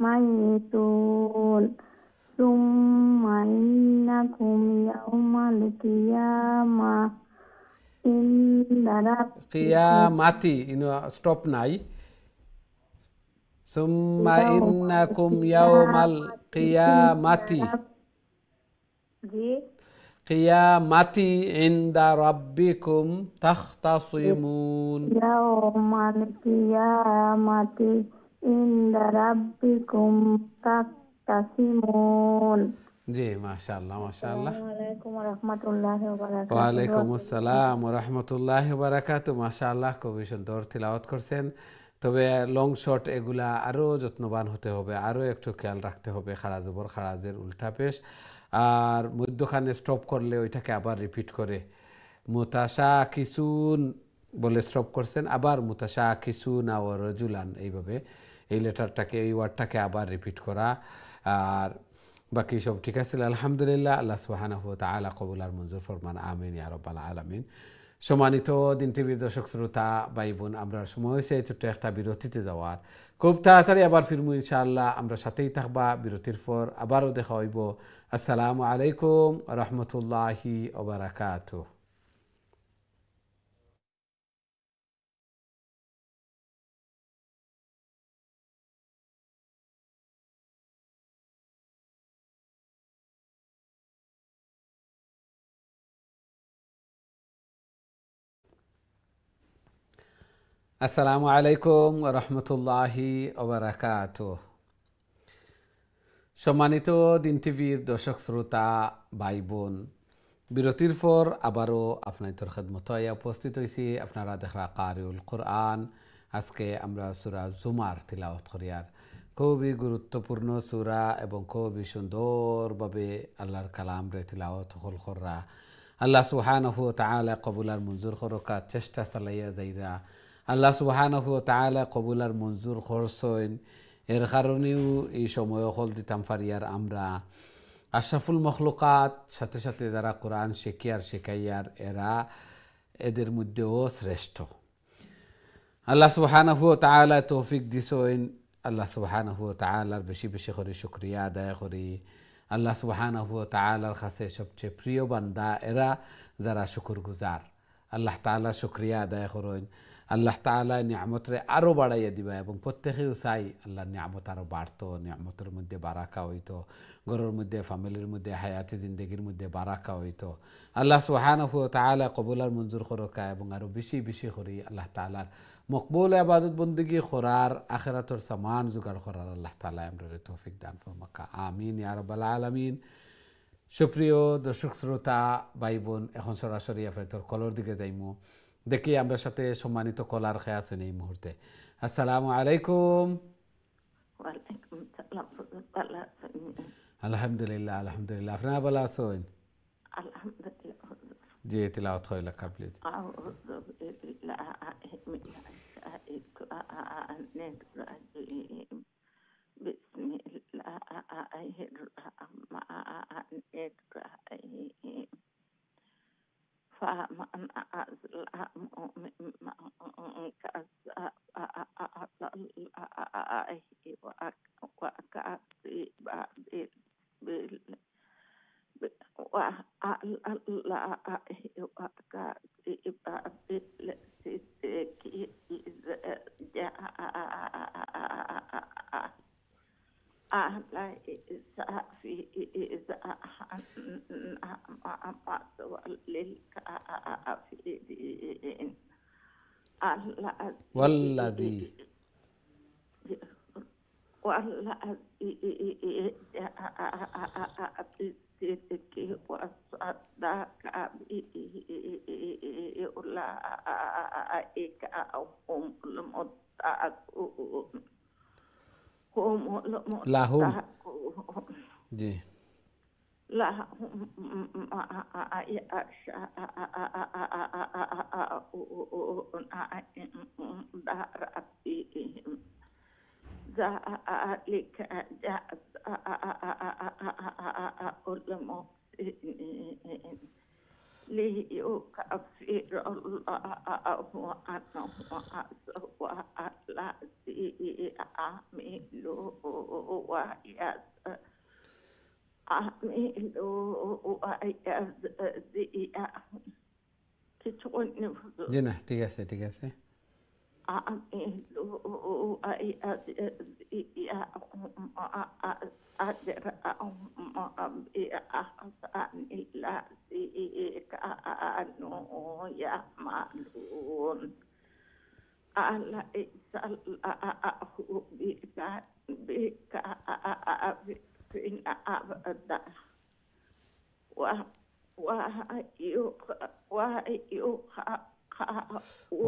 মাইতুন। সুম্মা ইন্নাকুম ইয়াওমাল কিয়ামাতি, স্টপ নাই। সুম্মা ইন্নাকুম ইয়াওমাল কিয়ামাতি, কিয়ামাতি ইনদা রাব্বিকুম তাখতাসিমুন। ইয়াওমাল কিয়ামাতি ইনদা রাব্বিকুম তাখতাসিমুন। জি, মাশাআল্লাহ, মাশাআল্লাহ। আসসালামু আলাইকুম ওয়া রাহমাতুল্লাহি ওয়া বারাকাতুহু। ওয়া আলাইকুম আসসালাম ওয়া রাহমাতুল্লাহি ওয়া বারাকাতুহু। মাশাআল্লাহ, খুবই সুন্দর তিলাওয়াত করছেন। তবে লং শর্ট এগুলা আরও যত্নবান হতে হবে, আরও একটু খেয়াল রাখতে হবে। খাড়া জবর, খাড়াজের উল্টা পেশ, আর মধ্যখানে স্টপ করলে ওইটাকে আবার রিপিট করে মুতাশাকিসুন বলে স্টপ করছেন, আবার মুতাশাকিসুন ওয়া রাজুলান, এইভাবে এই লেটারটাকে, এই ওয়ার্ডটাকে আবার রিপিট করা। আর বাকি সব ঠিক আছে আলহামদুলিল্লাহ। আল্লাহ সুবহানাহু ওয়া তাআলা কবুল আর মঞ্জুর ফরমান, আমিন ইয়া রাব্বাল আলামিন। সম্মানিত দিন টিভির দর্শক শ্রোতা ভাই বোন, আমরা সময় হয়েছে ছোট্ট একটা বিরতিতে যাওয়ার। খুব তাড়াতাড়ি আবার ফিরবো ইনশাআল্লাহ, আমরা সাথেই থাকবা। বিরতির পর আবারও দেখা হইব। আসসালামু আলাইকুম ওয়া রাহমাতুল্লাহি ওয়া বারাকাতুহু। আসসালামু আলাইকুম ওয়া রাহমাতুল্লাহি ওয়া বারাকাতুহু। সম্মানিত দিন টিভির দর্শক শ্রোতা ভাই বোন, বিরতির পর আবারও আপনাদের খেদমত উপস্থিত হয়েছি। আপনারা দেখরা কারিউল কোরআন। আজকে আমরা সূরা জুমার তিলাওয়াত করিয়ার। খুবই গুরুত্বপূর্ণ সূরা এবং খুবই সুন্দরভাবে আল্লাহর কালাম রে তিলাওয়াত হল কররা। আল্লাহ সুবহানাহু ওয়া তাআলা কবুলার মঞ্জুর করকা চেষ্টা চালাইয়া যাইরা। আল্লাহ সুবহানাহু ওয়া তাআলা কবুলার মঞ্জুর করছেন, এর কারণেও এই সময় হল দিতাম ফারিয়ার আমরা আশরাফুল মখলুকাত সাথে সাথে যারা কোরআন শেখিয়ার শেখাইয়ার এরা এদের মধ্যেও শ্রেষ্ঠ। আল্লাহ সুবহানাহু ওয়া তাআলা তৌফিক দিছেন। আল্লাহ সুবহানাহু ওয়া তাআলার বেশি বেশি করে শুকরিয়া আদায় করি। আল্লাহ সুবহানাহু ওয়া তাআলার কাছে সবচেয়ে প্রিয় বান্দা এরা যারা শুকরগুজার। আল্লাহ তাআলা শুকরিয়া আদায় করেন। আল্লাহ তাআলা নিয়ামতরে আরও বাড়াইয়া দিবা এবং প্রত্যেকেও চাই আল্লাহর নিয়ামত আরও বাড়তো, নিয়ামতের মধ্যে বারাকা হইতো, ঘরের মধ্যে ফ্যামিলির মধ্যে হায়াতি জিন্দগির মধ্যে বারাকা হইতো। আল্লাহ সুবহানাহু ওয়া তাআলা কবুলার মঞ্জুর করকা এবং আরও বেশি বেশি করি আল্লাহ তাআলার মকবুল ইবাদত বন্দেগী করার, আখিরাতের সামান জোগাড় করার আল্লাহ তাআলা আমাদের তৌফিক দান ফরমাকা। আমিন ইয়া রাব্বাল আলামিন। সুপ্রিয় দর্শক শ্রোতা ভাই বোন, এখন সরাসরি আপনাদের কলর দিকে যাইমু। দেখি আমরা সাথে সম্মানিত কলার খেয়া আছেন এই মুহূর্তে। আসসালামু আলাইকুম। ওয়ালাইকুম সালাম। ভালো আছেন? আলহামদুলিল্লাহ আলহামদুলিল্লাহ। আপনারা ভালো আছেন? আলহামদুলিল্লাহ। জি, তিলাওয়াত হয় লেখা প্লিজ। আউযু বিল্লাহি মিনাশ শাইতানির রাজিম। বিসমিল্লাহির রাহমানির রাহিম। فمن أظلم ممن كذب على الله بالصدق إذا جاء أليس في إذا مثوى للكافرين والذي جاء بالصدق وصدق به أولئك هم المتقون. লাহুম জি لهم ما يشاءون عند ربهم ذلك جزاء المحسنين ليكفر الله عنهم أسوأ الذي عملوا ويجزيهم. জি না, ঠিক আছে ঠিক আছে। أجرهم بأحسن الذي كانوا يعملون. أليس الله بكافٍ عبده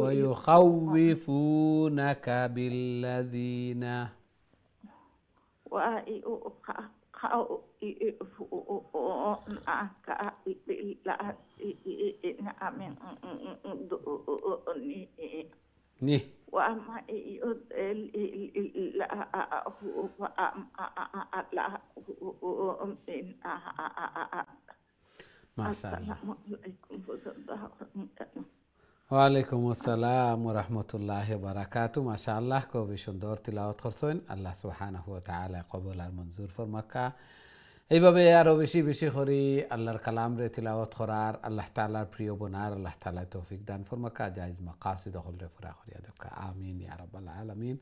ويخوفونك بالذين من دونه নি ومن يضلل الله فما له من هاد. মাশাআল্লাহ। السلام عليكم ورحمة الله. ওয়ালাইকুম আসসালাম ওয়া রাহমাতুল্লাহি ওয়া বারাকাতুহু। মাশাআল্লাহ, খুবই সুন্দর তিলাওয়াত করছেন। আল্লাহ সুবহানাহু ওয়া তাআলা কবুল আর মঞ্জুর ফরমাকা। এইভাবে আরও বেশি বেশি করে আল্লাহর কালাম রে তিলাওয়াত করার, আল্লাহ তাআলার প্রিয় বনার আল্লাহ তাআলা তৌফিক দান ফরমাকা। জায়েজ মাকাসিদ হল রে পুরা করিয়া দেখা। আমিন ইয়া রাব্বাল আলামিন।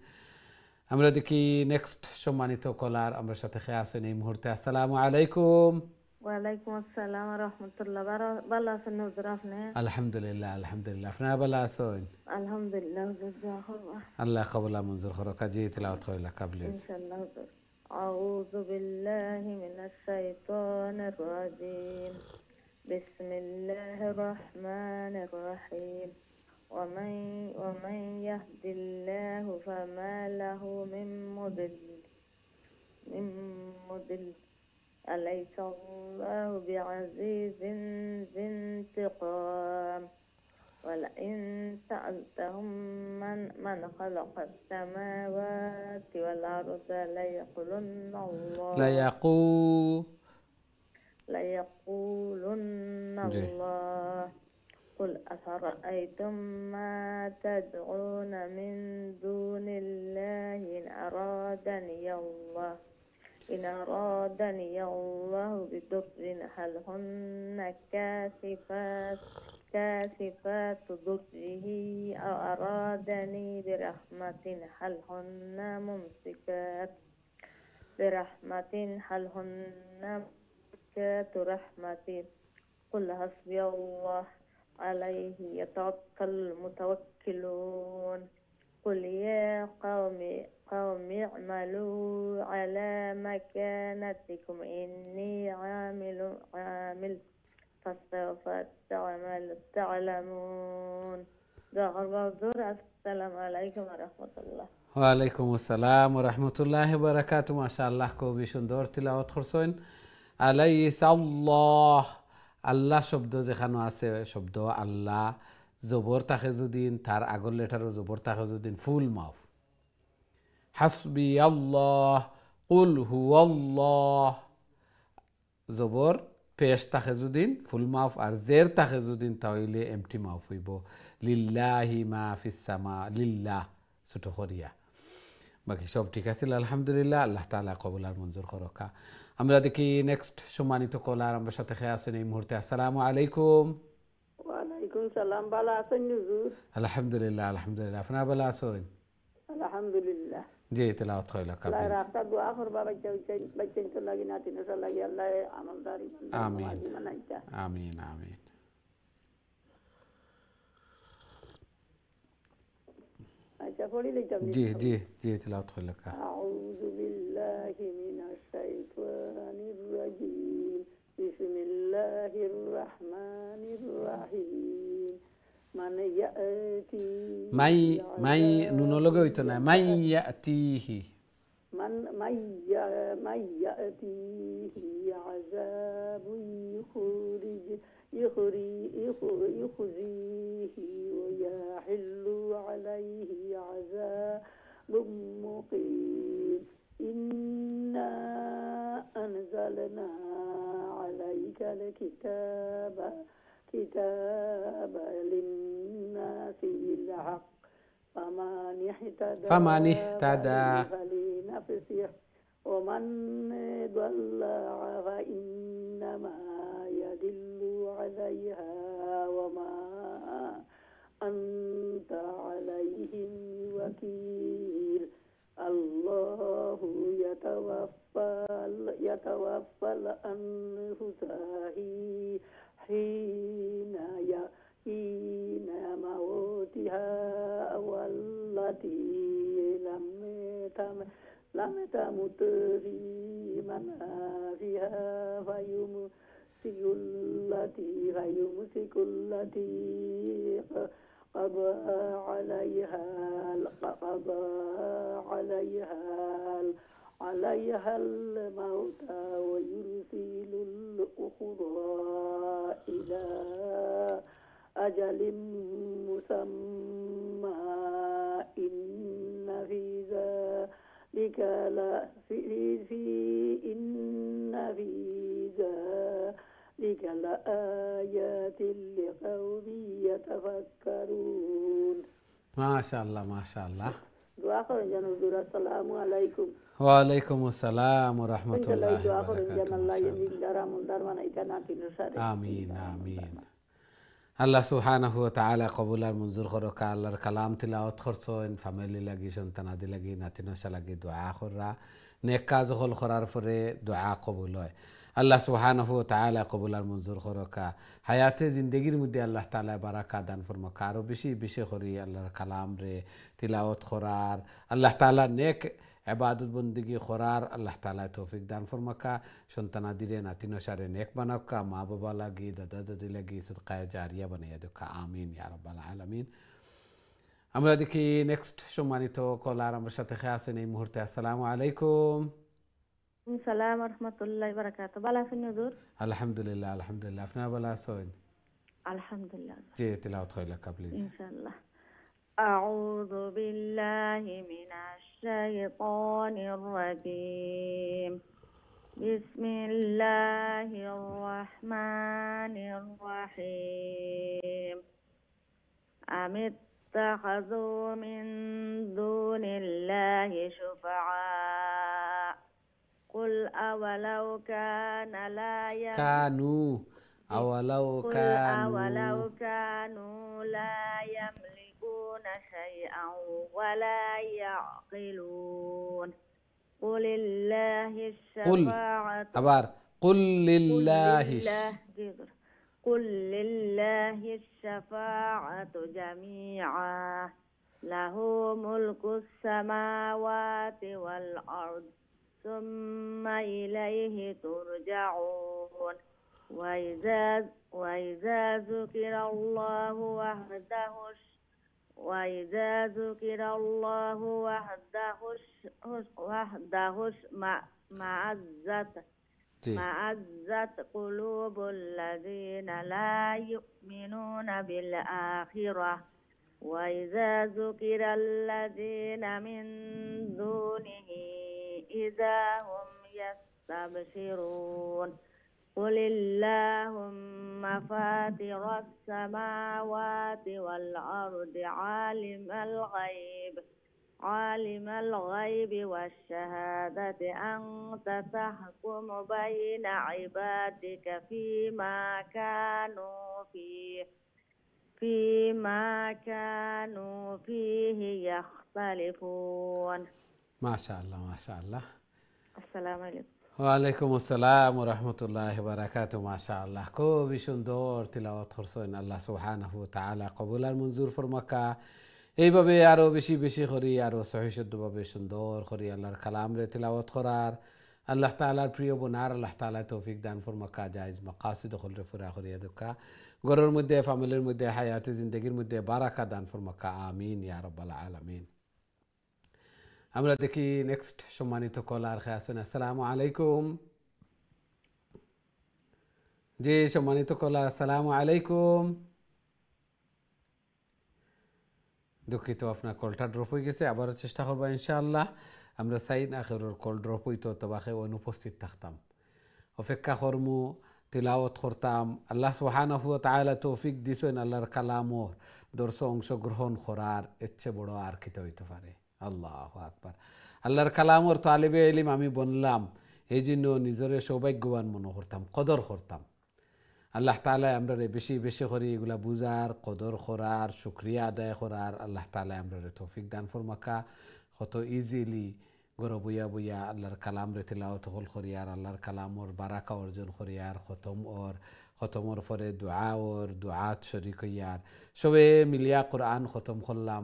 আমরা দেখি নেক্সট সম্মানিত কলার আমরা সাথে খেয়ে আছেন এই মুহূর্তে। আসসালামু আলাইকুম। ওয়ালাইকুম আসসালাম ওয়া রাহমাতুল্লাহ। ভালো আছেন হুজুর আপনি? আলহামদুলিল্লাহ আলহামদুলিল্লাহ আপনি ভালো আছেন? আলহামদুলিল্লাহ হুজুর, দোয়া করব আল্লাহ কবুল মঞ্জুর করুক। জি তিলাওয়াত কইলা কাবলিজ। ইনশাআল্লাহ হুজুর। আউযু বিল্লাহি মিনাশ শাইতানির রাজিম। বিসমিল্লাহির রহমানির রহিম। ومن يهد الله فما له من مضل أليس الله بعزيز ذي انتقام ولئن سألتهم من خلق السماوات والأرض ليقولن الله قل أفرأيتم ما تدعون من دون الله إن أرادني الله بضر هل هن كاشفات ضره أو أرادني برحمة هل هن ممسكات رحمته قل حسبي الله عليه يتوكل المتوكلون قل يا قوم اعملوا على مكانتكم إني عامل فسوف تعلمون. السلام عليكم ورحمة الله. ওয়ালাইকুম আসসালাম ওয়া রাহমাতুল্লাহি ওয়া বারাকাতুহু। মাশাআল্লাহ খুবই সুন্দর তিলাওয়াত করছেন। আলাইসাল্লাহ আল্লাহ শব্দ যেখানে আছে শব্দ আল্লাহ জবর থাকে যদিন তার আগর লেটারও জবর থাকে যদিন ফুল মাফ। হাসবি আল্লাহ কুল হুয়াল্লাহ জবর পেশ থাকে যদিন ফুল মাফ আর জের থাকে যদিন তাহলে এমটি মাফ হইব। লিল্লাহি মা ফিস সামা লিল্লাহ ছোট করিয়া। বাকি সব ঠিক আছে আলহামদুলিল্লাহ। আল্লাহ তাআলা কবুল আর মঞ্জুর করুকা। আমরা দেখি নেক্সট সম্মানিত কলার আমার সাথে খেয়ে আছেন এই মুহূর্তে। আসসালামু আলাইকুম। ওয়ালাইকুম সালাম। ভালো আছেন হুজুর? আলহামদুলিল্লাহ আলহামদুলিল্লাহ আপনি ভালো আছেন? আলহামদুলিল্লাহ। জি তেলাওয়াত কইলা কাবলিজ। আল্লাহ রাস্তা দোয়া করবা বাচ্চা তো লাগি না তিন লাগি আল্লাহ আমলদারি আমিন বানাইতা। আমিন আমিন। আচ্ছা পড়ি লইতাম। জি জি জি তেলাওয়াত কইলা কা। আউযু বিল্লাহি মিনাশ শাইতানির রাজিম। বিসমিল্লাহির রহমানির রহিম। মান ইয়াতি মাই নুন লগে হইতো না। মাই ইয়াতিহি আযাবুন يخزيه ويحل عليه عذاب مقيم. إنا أنزلنا عليك الكتاب للناس بالحق فمن اهتدى فلنفسه ومن ضل فإنما يدل عليها وما أنت عليهم وكيل. الله يتوفى الأنفس حين موتها والتي لم تمت في منامها فيمسك التي قضى عليها الموت ويرسل الأخرى إلى أجل مسمى. إن في ذلك لآيات لقوم يتفكرون. ما شاء الله ما شاء الله. دعاء করেন জানো হুজুর। আসসালামু আলাইকুম। ওয়া আলাইকুম আসসালাম ওয়া রাহমাতুল্লাহি ওয়া বারাকাতুহু। আমিন আমিন। আল্লাহ সুবহানাহু ওয়া তাআলা কবুল আর মঞ্জুর করুক। আল্লাহর কালাম তিলাওয়াত করছেন ফ্যামিলি লাগি সন্তানাদি লাগি নাতিনসা লাগি দোয়া কররা নেক কাজ হল করার পরে দোয়া কবুল হয়। আল্লাহ সুবহানাহু ওয়া তাআলা কবুল আর মঞ্জুর করকা হায়াতে জিন্দগির মধ্যে আল্লাহ তাআলা বারাকা দান ফরমাকা আরো বেশি বেশি করি আল্লাহর কালাম রে তিলাওয়াত করার আল্লাহ তাআলা নেক ইবাদত বন্দেগী করার আল্লাহ তাআলা তৌফিক দান ফরমাকা সন্তানাদিরে নাতিনসারে নেক বানাকা মা বাবা লাগি দাদা দাদি লাগি সদকায়ে জারিয়া বানাইয়া দেখা আমিন ইয়া রাব্বাল আলামিন। আমরা দেখি নেক্সট সম্মানিত কলার আমার সাথে খেয়ে আছেন এই মুহূর্তে। আসসালামু আলাইকুম। সালাম রহমতুল্লাহ বারাকাতুহু। ভালো আছেন হুজুর? আলহামদুলিল্লাহ আলহামদুলিল্লাহ। আপনারা ভালো আছেন? আলহামদুলিল্লাহ। জি তিলাওয়াত হইলা প্লিজ। ইনশাআল্লাহ। আউযু বিল্লাহি মিনাশ শাইতানির রাজীম। বিসমিল্লাহির রহমানির রহিম। আমিত্তাখাযু মিন দুনিল্লাহি শুফাআ قل أولو كان لا كانوا أولو كانوا لا يملكون شيئا ولا يعقلون قل لله الشفاعة قل لله قل لله الشفاعة جميعا له ملك السماوات والأرض ثم إليه ترجعون وإذا ذكر الله وحده معزت قلوب الذين لا يؤمنون بالآخرة وإذا ذكر الذين من دونه إذا هم يستبشرون قل اللهم فاطر السماوات والأرض عالم الغيب والشهادة أنت تحكم بين عبادك فيما كانوا فيه يختلفون। ما شاء الله ما شاء الله। السلام عليكم। ওয়ালাইকুম আসসালাম ওয়া রাহমাতুল্লাহি ওয়া বারাকাতুহু। মাশাআল্লাহ খুবই সুন্দর তিলাওয়াত করছেন। আল্লাহ সুবহানাহু ওয়া তাআলা কবুল আর মঞ্জুর ফরমাকা। এইভাবে আরো বেশি বেশি করি আরো সহিশুদ্ধভাবে সুন্দর করি আল্লাহর কালাম রে তিলাওয়াত করার আল্লাহ তাআলার প্রিয় বোনার আল্লাহ তাআলা তৌফিক দান ফরমাকা জায়েজ মাকাসিদ হলরে পুরা করিয়া দেখা ঘরের মধ্যে ফ্যামিলির মধ্যে হায়াতে জিন্দেগির মধ্যে বারাকা দান ফরমাকা আমিন ইয়া রাব্বাল আলামিন। আমরা দেখি নেক্সট সম্মানিত কলার খেয়ে আসুন। আসসালামু আলাইকুম। জি সম্মানিত কলার আসসালামু আলাইকুম। দুঃখিত আপনার কলটা ড্রপ হয়ে গেছে, আবারও চেষ্টা করবো ইনশাআল্লাহ। আমরা সাইন আখেরর কল ড্রপ হইতো তবাকে অনুপস্থিত থাকতাম, অপেক্ষা করমু, তিলাওয়াত করতাম। আল্লাহ সুবহানাহু ওয়া তাআলা তৌফিক দিছেন আল্লাহর কালামর দর্শ অংশগ্রহণ করার ইচ্ছে বড় আর কিতে হইতে পারে। আল্লাহু আকবার। আল্লাহর কালামর তালিবে ইলম আমি বনলাম, এই জন্য নিজরে সৌভাগ্যবান মনে করতাম, কদর করতাম। আল্লাহ তাআলা আমরা বেশি বেশি করে এগুলা বুঝার, কদর করার, শুকরিয়া আদায় করার আল্লাহ তাআলা আমরা তৌফিক দান ফরমাকা। কত ইজিলি গরো বইয়া বইয়া আল্লাহর কালাম রে তিলাওয়াত হল করিয়ার, আল্লাহর কালামর বারাকা অর্জন করিয়ার, খতমর পরে দুআত শরীক হইয়ার, সবে মিলিয়া কোরআন খতম করলাম,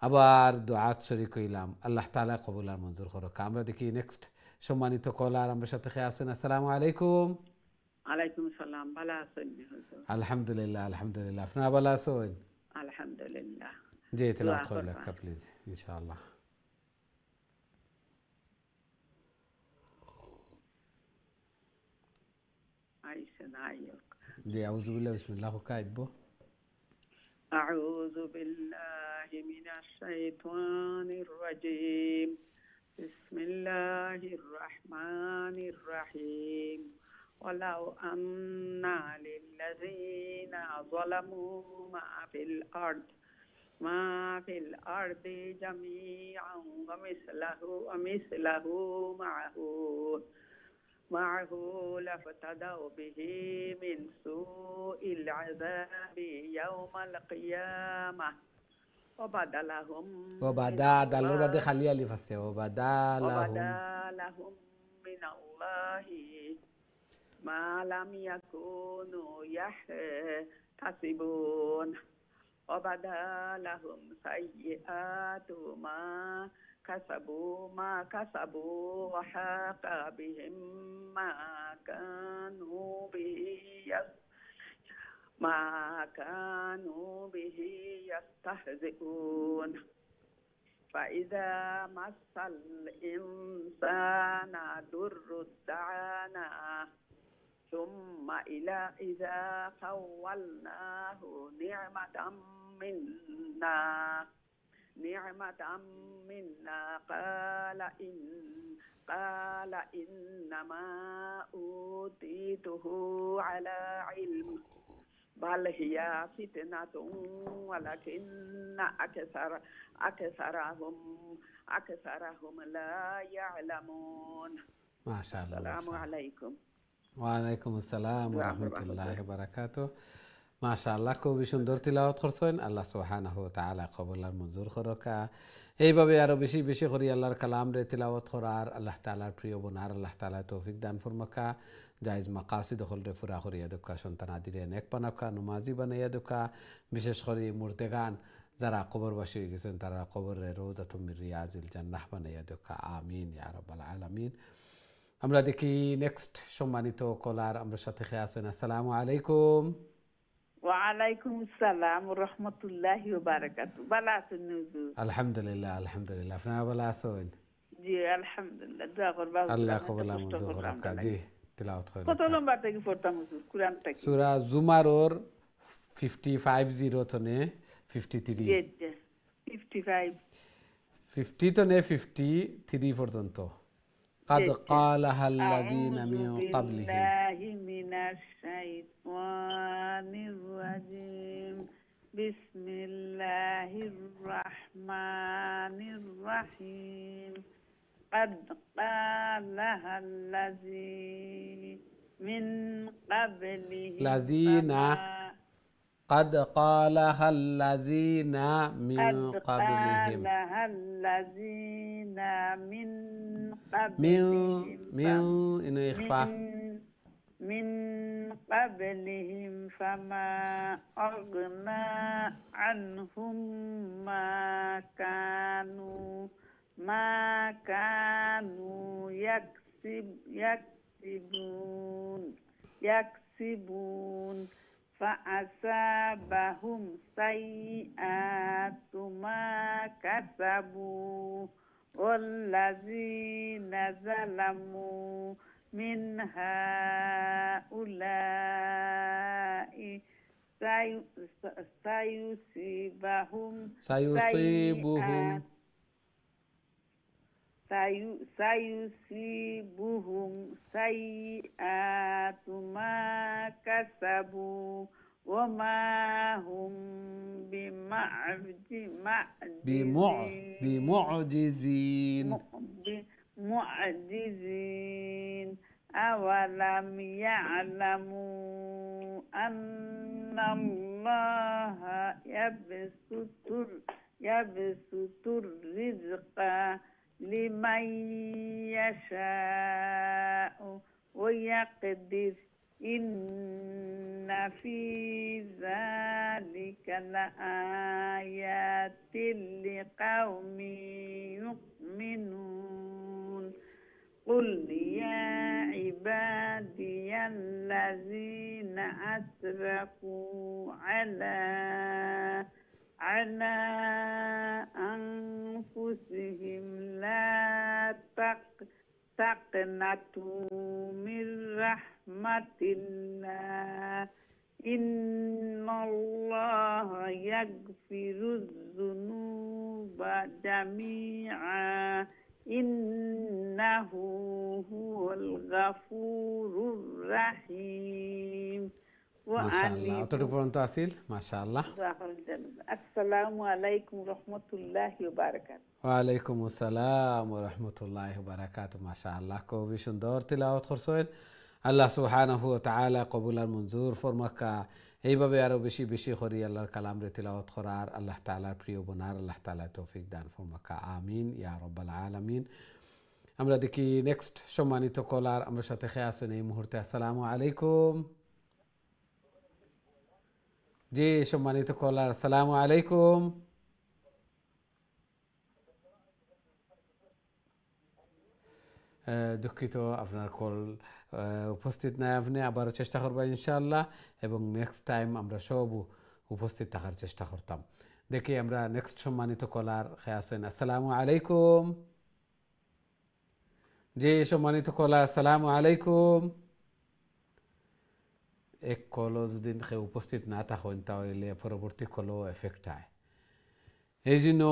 আবার দুআত শরীক হইলাম। আল্লাহ তাআলা কবুল আর মঞ্জুর করুক। আমরা দেখি নেক্সট সম্মানিত কলার আমার সাথে খেয়ে আসুন। আসসালামু আলাইকুম। আলাইকুম সালাম। ভালো আছেন? আলহামদুলিল্লাহ আলহামদুলিল্লাহ। আপনারা ভালো আছেন? আলহামদুলিল্লাহ। জি তিলাওয়াত করলে প্লিজ ইনশাআল্লাহ। জি আউযু বিল্লাহি বিসমিল্লাহ কাইব। আউযু বিল্লাহি মিনাশ শাইতানির রাজীম। বিসমিল্লাহির রহমানির রহিম। ولو أن للذين ظلموا ما في الأرض جميعا ومثله معه لافتدوا به من سوء العذاب يوم القيامة وبدا لهم من الله ما لم يكونوا يحتسبون وبدا لهم سيئات ما كسبوا وحاق بهم ما كانوا به يستهزئون فإذا مس الإنسان ضر دعانا ثم إذا خولناه نعمة منا قال إنما أوتيته على علم بل هي فتنة ولكن أكثرهم لا يعلمون. ما شاء الله. السلام عليكم. ওয়ালাইকুম আসসালাম ওয়া রাহমাতুল্লাহি ওয়া বারাকাতুহু। মাশাআল্লাহ, খুবই সুন্দর তিলাওয়াত করছেন। আল্লাহ সুবহানাহু ওয়া তাআলা কবুল আর মঞ্জুর করকা। এইভাবে আরো বেশি বেশি করে আল্লাহর কালাম রে তিলাওয়াত করার, আল্লাহ তাআলার প্রিয় বনার আল্লাহ তাআলা তৌফিক দান ফরমাকা। জায়েজ মাকাসিদ হল রে পুরা করিয়া দকা, সন্তান আদিরে নেক বানাকা, নমাজি বানাইয়া দকা। বিশেষ করে মুর্তেগান যারা কবরবাসী হয়ে গেছেন তারা কবরে রওজাতুম মির রিয়াজিল জান্নাহ বানাইয়া দকা। আমিন ইয়া রাব্বাল আলামিন। আমরা দেখি নেক্সট সম্মানিত কলার আমরা সাথে খেয়ে আসেন। আসসালামু আলাইকুম। ওয়ালাইকুম আসসালাম ওয়া রাহমাতুল্লাহি ওয়া বারাকাতুহু। ভালো আছেন হুজুর? আলহামদুলিল্লাহ আলহামদুলিল্লাহ, আপনারা ভালো আছেন? জি আলহামদুলিল্লাহ, দোয়া করবা আল্লাহ কবুল মঞ্জুর করুক। জি তিলাওয়াত করেন। কত নম্বর থেকে পড়তাম হুজুর কোরআন থেকে? সূরা জুমারর 55 তনে 53 55 50 তনে 53 পর্যন্ত। قد قالها الذين من قبلهم من الشيطان الرجيم بسم الله الرحمن الرحيم قد قالها الذين من قبلهم قد قالها الذين من قبلهم من قبلهم فما أغنى عنهم ما كانوا يكسبون فأصابهم سيئات ما كسبوا والذين ظلموا من هؤلاء سيصيبهم سيئات ما كسبوا وما هم بمعجزين أولم يعلموا أن الله يبسط الرزق لمن يشاء ويقدر إن في ذلك لآيات لقوم يؤمنون قل يا عبادي الذين أسرفوا على أنفسهم لا تقنطوا من رحمة الله إن الله يغفر الذنوب جميعا إنه هو الغفور الرحيم মাশাআল্লাহ। অতটুকু পর্যন্ত আসিল। মাশাআল্লাহ। আসসালামু আলাইকুম রহমতুল্লাহি ওয়া বারাকাতুহু। ওয়ালাইকুম আসসালাম ওয়া রাহমাতুল্লাহি ওয়া বারাকাতুহু। মাশাআল্লাহ, খুবই সুন্দর তিলাওয়াত করছেন। আল্লাহ সুবহানাহু ওয়া তাআলা কবুল আর মঞ্জুর ফরমাকা। এইভাবে আরো বেশি বেশি করে আল্লাহর কালাম রে তিলাওয়াত করার, আল্লাহ তাআলার প্রিয় বনার আল্লাহ তাআলা তৌফিক দান ফরমাকা। আমিন ইয়া রাব্বাল আলামিন। আমরা দেখি নেক্সট সম্মানিত কলার আমার সাথে খেয়ে আছেন এই মুহূর্তে। আসসালামু আলাইকুম। জি সম্মানিত কলার, আসসালামু আলাইকুম। দুঃখিত আপনার কল উপস্থিত নাই, আপনি আবারও চেষ্টা করবেন ইনশাআল্লাহ, এবং নেক্সট টাইম আমরা সব উপস্থিত থাকার চেষ্টা করতাম। দেখি আমরা নেক্সট সম্মানিত কলার খেয়ে আছেন। আসসালামু আলাইকুম। জি সম্মানিত কলার, আসসালামু আলাইকুম। এক কলও যদি কেউ উপস্থিত না থাকেন তাহলে পরবর্তী কলও এফেক্ট হয়। এই জন্য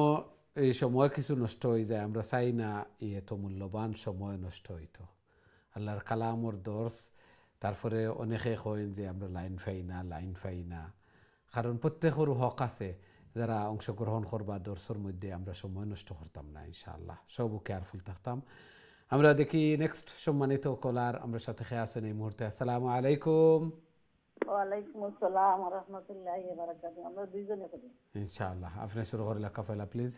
এই সময় কিছু নষ্ট হয়ে যায়, আমরা চাই না এত মূল্যবান সময় নষ্ট হইতো। আল্লাহর কালামর দর্শ, তারপরে অনেকে কইন যে আমরা লাইন পাই না, কারণ প্রত্যেকের হক আছে। যারা অংশগ্রহণ করবা দর্শর মধ্যে আমরা সময় নষ্ট করতাম না, ইনশাআল্লাহ সব কেয়ারফুল থাকতাম। আমরা দেখি নেক্সট সম্মানিত কলার আমরা সাথে খেয়ে আছেন এই মুহূর্তে। আসসালামু আলাইকুম। ওয়ালাইকুম আসসালাম ওয়া রাহমাতুল্লাহি ওয়া বারাকাতুহু। আমরা দুইজনে করি ইনশাআল্লাহ আপনি শুরু করে লেখা ফেলা প্লিজ।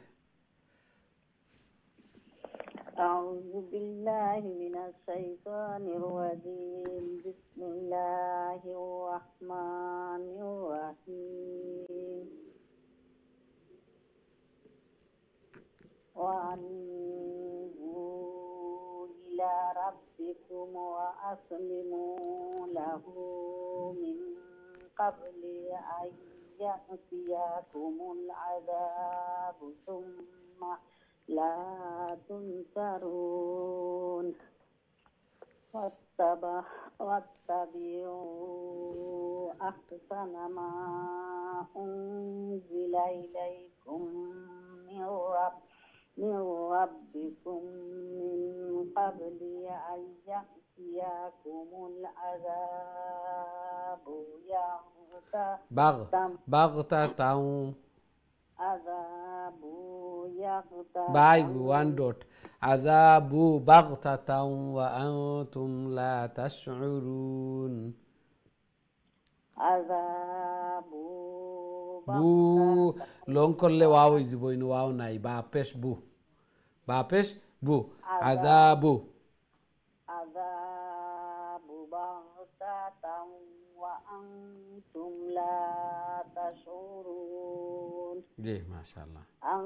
أعوذ بالله من الشيطان الرجيم. بسم الله الرحمن الرحيم. وأنيبوا إلى ربكم وأسلموا له من قبل أن يأتيكم العذاب ثم لا تنصرون. واتبعوا أحسن ما أنزل إليكم من ربكم من قبل أن يأتيكم العذاب بغتة عذاب يغتة باي وان دوت عذاب بغتة وأنتم لا تشعرون. عذاب বু লং করলে ওয়াও হয়ে যাব, ওয়াও নাই, বা পেশ বু, বা পেশ বু, আযাবু عذاب بغتة وأنتم لا تشعرون. জি মাশাআল্লাহ। أن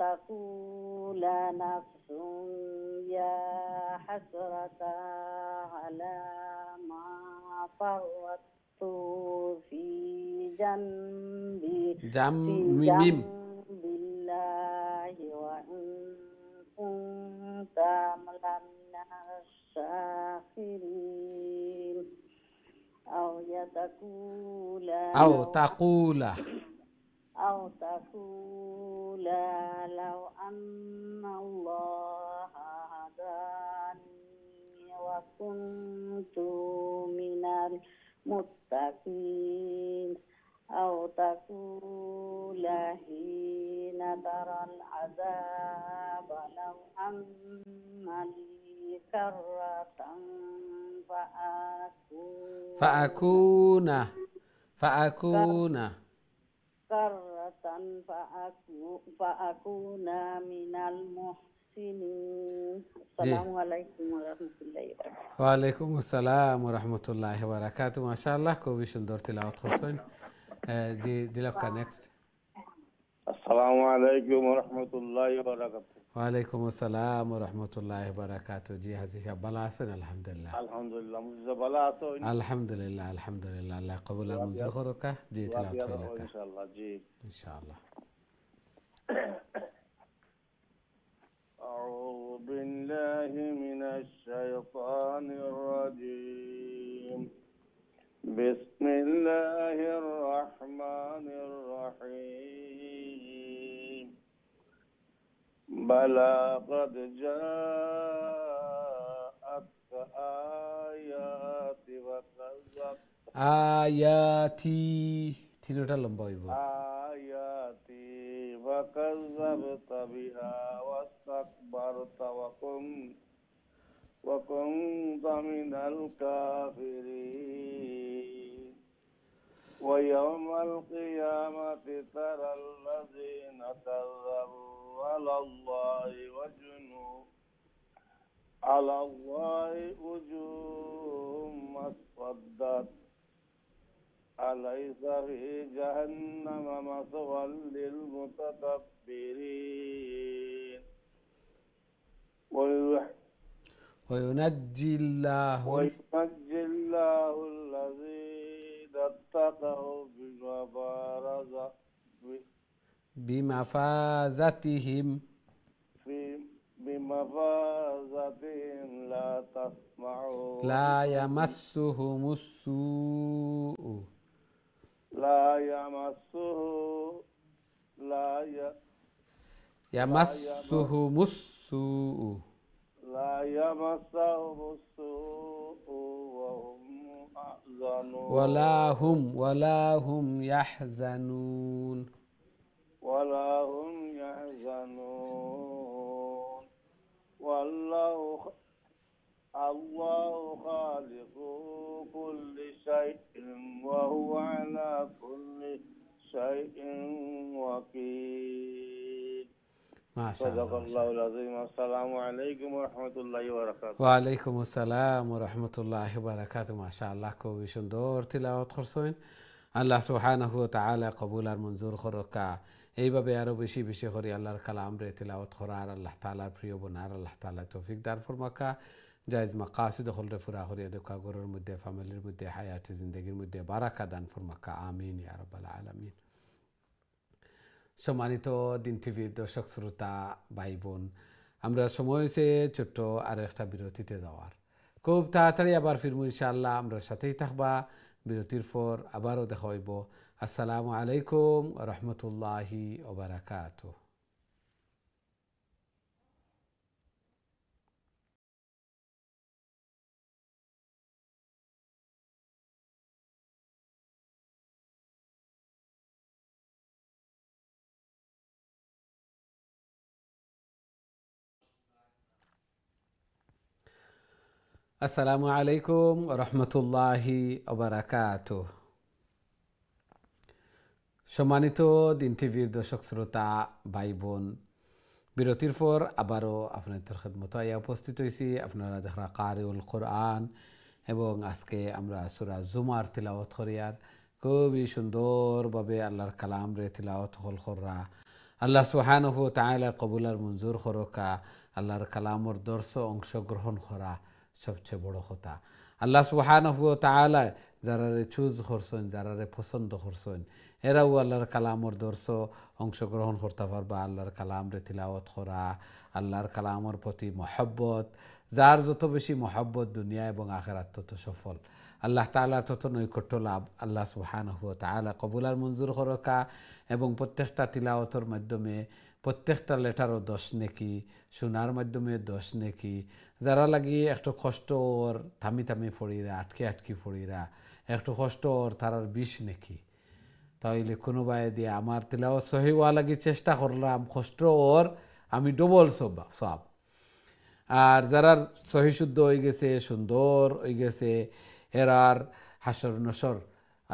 تقول نفس يا حسرة على ما فرطت في جنب الله وإن كنت لمن الشاكرين. أو تقول لو أن الله هداني وكنت من المتقين. أو تقول حين ترى العذاب لو أن لي كرة فأكون من المحسنين. السلام عليكم ورحمة الله وبركاته. ওয়ালাইকুম আসসালাম ওয়া রাহমাতুল্লাহি ওয়া বারাকাতুহু। মাশাআল্লাহ খুবই সুন্দর তিলাওয়াত করছেন। জি দিলকা নেক্সট। আসসালামু আলাইকুম ওয়া রাহমাতুল্লাহি ওয়া বারাকাতুহু। ওয়ালাইকুম আসসালাম ওয়া রাহমাতুল্লাহি ওয়া বারাকাতুহু। জি হাজি সাহেব ভালো আছেন? আলহামদুলিল্লাহ। আলহামদুলিল্লাহ মুজা ভালো আছো? আলহামদুলিল্লাহ আলহামদুলিল্লাহ, আল্লাহ কবুল আর মঞ্জুর করুক। জি তিলাওয়াত করুন ইনশাআল্লাহ। জি ইনশাআল্লাহ। أعوذ بالله من الشيطان الرجيم. بسم الله الرحمن الرحيم. بلى قد جاءتك آياتي وكذبت আয়াতি তিনটা লম্বা হইব। آياتي وكذبت بها واستكبرت وكنت من الكافرين. ويوم القيامة ترى الذين كذبوا على الله على الله وجوه مسودة أليس في جهنم مثوى للمتكبرين وينجي الله وينجي الله الذين اتقوا بمفازتهم بمفازتهم لا تسمعون لا يمسهم السوء لا يمسه لا يمسهم السوء لا يمسهم السوء وهم يحزنون ولا هم يحزنون ولا هم يحزنون والله الله خالق كل شيء وهو على كل شيء وكيل. ما شاء صدق الله. الله العظيم. السلام عليكم ورحمة الله وبركاته. ওয়ালাইকুম আসসালাম ওয়া রাহমাতুল্লাহি ওয়া বারাকাতুহু। মাশাআল্লাহ, খুবই সুন্দর তিলাওয়াত করছেন। আল্লাহ সুবহানাহু ওয়া তাআলা কবুল আর মঞ্জুর করুকা। এইভাবে আরো বেশি বেশি করে আল্লাহর কালাম রে তিলাওয়াত করার, আল্লাহ তাআলার প্রিয় বনার আল্লাহ তাআলা তৌফিক দান ফরমাকা। জায়েজ মাকাসিদ হলরে পুরা করিয়া দেখা, ঘরের মধ্যে, ফ্যামিলির মধ্যে, হায়াতে জিন্দেগির মধ্যে বারাকা দান ফরমাকা। আমিন ইয়া রাব্বাল আলামিন। সম্মানিত দিন টিভির দর্শক শ্রোতা ভাই বোন, আমরা সময় হয়েছে ছোট্ট আর একটা বিরতিতে যাওয়ার। খুব তাড়াতাড়ি আবার ফিরবো ইনশাআল্লাহ। আমরা সাথেই থাকবা। বিরতির পর আবারও দেখা হইব। আসসালামু আলাইকুম ওয়া রাহমাতুল্লাহি ওয়া বারাকাতুহু। আসসালামু আলাইকুম রহমতুল্লাহি ওবারাকাতুহ। সম্মানিত দিন টিভির দর্শক শ্রোতা ভাই বোন, বিরতির পর আবারও আপনাদের খেদমত আইয়া উপস্থিত হয়েছি। আপনারা যারা কারিউল কোরআন এবং আজকে আমরা সূরা জুমার তিলাওয়াত করিয়ার, খুবই সুন্দরভাবে আল্লাহর কালাম রে তিলাওয়াত হল কররা। আল্লাহ সুবহানাহু ওয়া তাআলা কবুল আর মঞ্জুর করকা। আল্লাহর কালামর দর্শ অংশগ্রহণ করা সবচেয়ে বড় কথা। আল্লাহ সুবহানাহু ওয়া তাআলা যারারে চুজ করছেন, যারারে পছন্দ করছেন, এরাও আল্লাহর কালামর দর্শ অংশগ্রহণ করতে পারবা। আল্লাহর কালাম রে তিলাওয়াত করা, আল্লাহর কালামর প্রতি মহব্বত, যার যত বেশি মহব্বত দুনিয়া এবং আখিরাত তত সফল, আল্লাহ তাআলার তত নৈকট্য লাভ। আল্লাহ সুবহানাহু ওয়া তাআলা কবুল আর মঞ্জুর করকা এবং প্রত্যেকটা তিলাওয়াতের মাধ্যমে প্রত্যেকটা লেটারও 10 নেকি, শোনার মাধ্যমে 10 নেকি। যারা লাগি একটু কষ্ট ওর থামি থামি ফড়িরা, আটকে আটকি ফড়িরা একটু কষ্ট ওর তারার 20 নেকি। তাইলে কোনোবাই দিয়ে আমার তিলাওয়াত সহি হওয়া লাগি চেষ্টা করলাম, কষ্ট ওর আমি ডবল সব। আর যারা সহি শুদ্ধ হয়ে গেছে, সুন্দর হয়ে গেছে, এরার হাসর নসর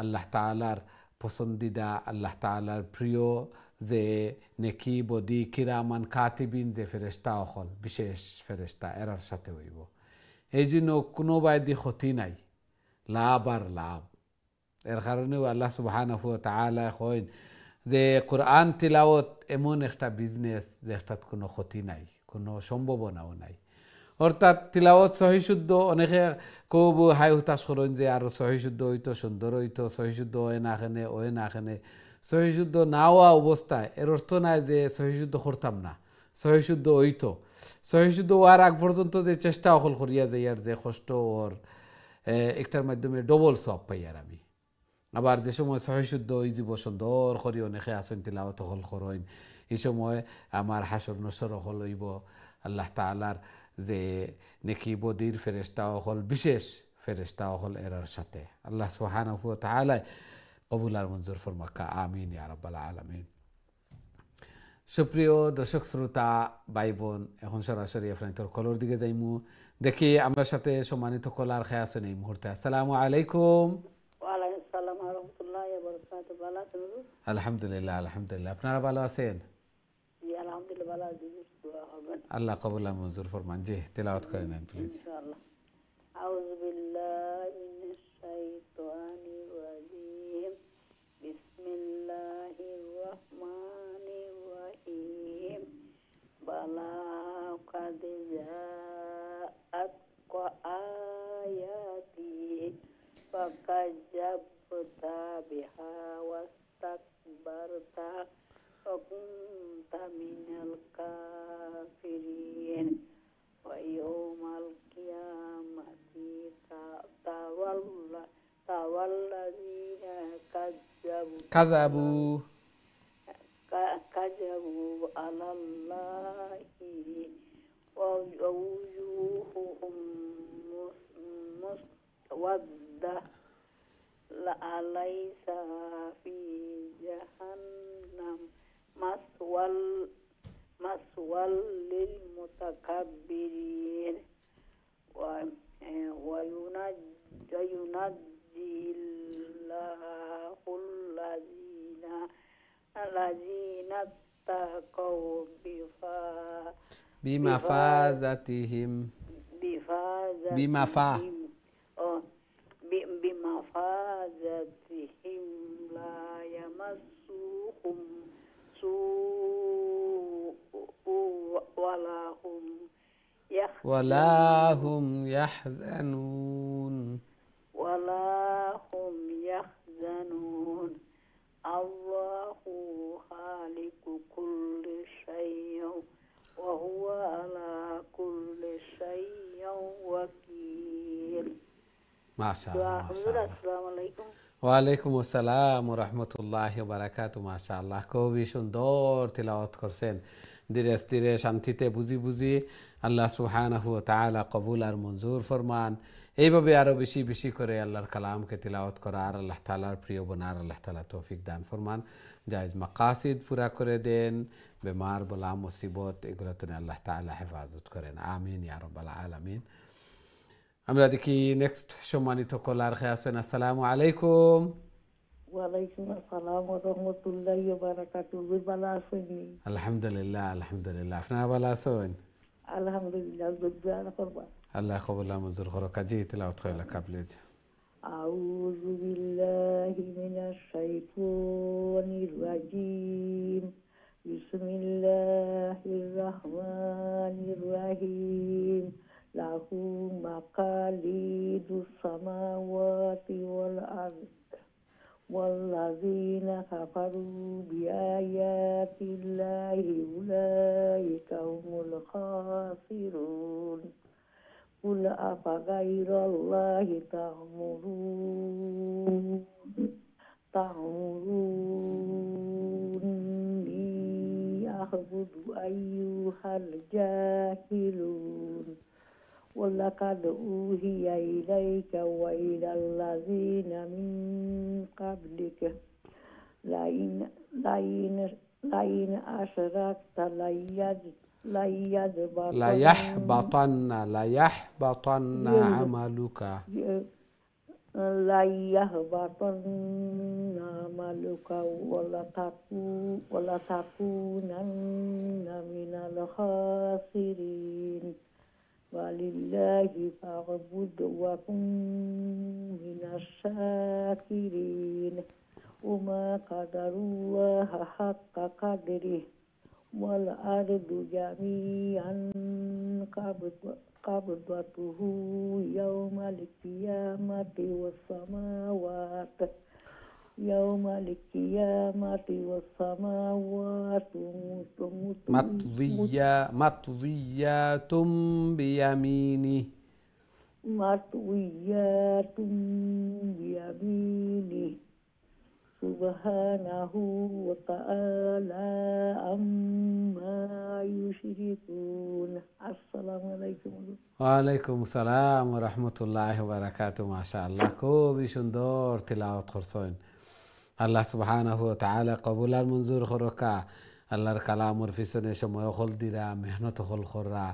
আল্লাহ তাআলার পছন্দিদা, আল্লাহ তাআলার প্রিয় যে নেকি বদি কিরামান কাতিবিন যে ফেরেশতা হল, বিশেষ ফেরেশতা, এরার সাথে হইব। এই জন্য কোনো বাইদি ক্ষতি নাই, লাভ আর লাভ। এর কারণেও আল্লাহ সুবহানাহু ওয়া তাআলা কইন যে কোরআন তিলাওয়াত এমন একটা বিজনেস যে একটাত কোনো ক্ষতি নাই, কোনো সম্ভাবনাও নাই। অর্থাৎ তিলাওয়াত সহি শুদ্ধ, অনেকে খুব হাই হুতাশ করেন যে আরও সহি শুদ্ধ হইতো, সুন্দর হইতো, সহি শুদ্ধ হয় না এখানে, ওয়ে না এখানে। সহি শুদ্ধ না হওয়া অবস্থায় এর অর্থ নাই যে সহি শুদ্ধ করতাম না, সহি শুদ্ধ হইতো। সহি শুদ্ধ হওয়ার আগ পর্যন্ত যে চেষ্টা অকল করিয়া যাই আর যে কষ্ট ওর একটার মাধ্যমে ডবল সব পাই আর আমি। আবার যে সময় সহি শুদ্ধ ওই জীব সুন্দর করি অনেকে আসেন তিলাওয়াত হল করেন, এই সময় আমার হাসর নসর হল হইব আল্লাহ তাআলার যে নেকি বদির ফেরেশতা হল, বিশেষ ফেরেশতা হল এরার সাথে। আল্লাহ সুবহানাহু ওয়া তাআলা কবুল আর মঞ্জুর ফরমাকা। আমিন ইয়া রাব্বাল আলামিন। সুপ্রিয় দর্শক শ্রোতা ভাই বোন, এখন সরাসরি আপনাদের কলর দিকে যাইমু। দেখি আমার সাথে সম্মানিত কলার খেয়ে আছেন এই মুহূর্তে। আসসালামু আলাইকুম। ওয়ালাইকুম আসসালাম ওয়া রাহমাতুল্লাহি ওয়া বারাকাতুহু। ভালো আছেন হুজুর? আলহামদুলিল্লাহ, আলহামদুলিল্লাহ। আপনারা ভালো আছেন? জি আলহামদুলিল্লাহ ভালো আছি। দোয়া করবেন। আল্লাহ কবুল আর মঞ্জুর ফরমান। জি, তেলাওয়াত করে নেন প্লিজ। ইনশাআল্লাহ। আউযু বিল্লাহি মিনাশ শাইতানির রাজিম। বিসমিল্লাহির রহমানির রহিম। বালা কাদ জাআতকা আয়াতি ফাকাজ্জাবতা বিহা ওয়াস্তাকবারতা ওয়াকুনতা মিনাল কাফিরিন। ويوم القيامة ترى الذين كذبوا على الله ووجوههم مسودة أليس في جهنم مثوى للمتكبرين وينجي الله الذين اتقوا بمفازتهم لا يمسهم سوء ولا هم يحزنون. الله خالق كل شيء وهو على كل شيء وكيل. ما شاء الله. السلام عليكم. ওয়ালাইকুম আসসালাম ওয়া রাহমাতুল্লাহি ওয়া বারাকাতুহু। মাশাআল্লাহ, খুবই সুন্দর তিলাওয়াত করছেন, ধীরে স্থিরে শান্তিতে বুঝি বুঝি। আল্লাহ সুবহানাহু ওয়া তাআলা কবুল আর মঞ্জুর ফরমান। এইভাবে আরো বেশি বেশি করে আল্লাহর কালামকে তিলাওয়াত করা আর আল্লাহ তাআলার প্রিয় বানার আল্লাহ তাআলা তৌফিক দান ফরমান। জায়েজ মাকাসিদ পুরা করে দেন, বেমার বলা মুসিবত এগুলো থেকে আল্লাহ তাআলা হেফাজত করেন। আমিন ইয়া রাব্বাল আলামিন। আমরা দেখি নেক্সট সম্মানিত কলার খেয়ে আসেন। আসসালামু আলাইকুম। ওয়ালাইকুম আসসালাম ওয়া রাহমাতুল্লাহি ওয়া বারাকাতুহু। ভালো আছেন? আলহামদুলিল্লাহ, আলহামদুলিল্লাহ। আপনারা ভালো আছেন? আলহামদুলিল্লাহ। আল্লাহ কবুল মঞ্জুর করো। কাজী তিলাওয়াত করে লেখা প্লিজ। আউযু বিল্লাহি মিনাশ শাইতানির রাজিম। বিসমিল্লাহির রহমানির রহিম। লাহু মাকালিদুস সামাওয়াতি ওয়াল আরদ ওয়াল্লাযীনা কাফারু বিআয়াতিল্লাহি উলাইকা হুমুল খাসিরুন। কুল আফাগাইরাল্লাহি তা'মুরুনি আ'বুদু আইয়ুহাল জাহিলুন। ولقد أوحي إليك وإلى الذين من قبلك لئن أشركت ليحبطن عملك ولتكونن من الخاسرين. walillahi fa'bud wa kun minasyakirin. Uma qadarullaha haqqa qadrih wal ardu jami'an qabdatuhu yawmal qiyamati was samawati matwiyatum biyamini subhanahu wa ta'ala amma yushrikun. Assalamualaikum. ওয়ালাইকুম আসসালাম ওয়া রাহমাতুল্লাহি ওয়া বারাকাতুহু। মাশাআল্লাহ, খুবই সুন্দর তিলাওয়াত করছেন। আল্লাহ সুবহানাহু ওয়া তাআলা কবুল আর মঞ্জুর করকা। আল্লাহর কালামর পিছনে সময় হল দিরা, মেহনত হল কররা।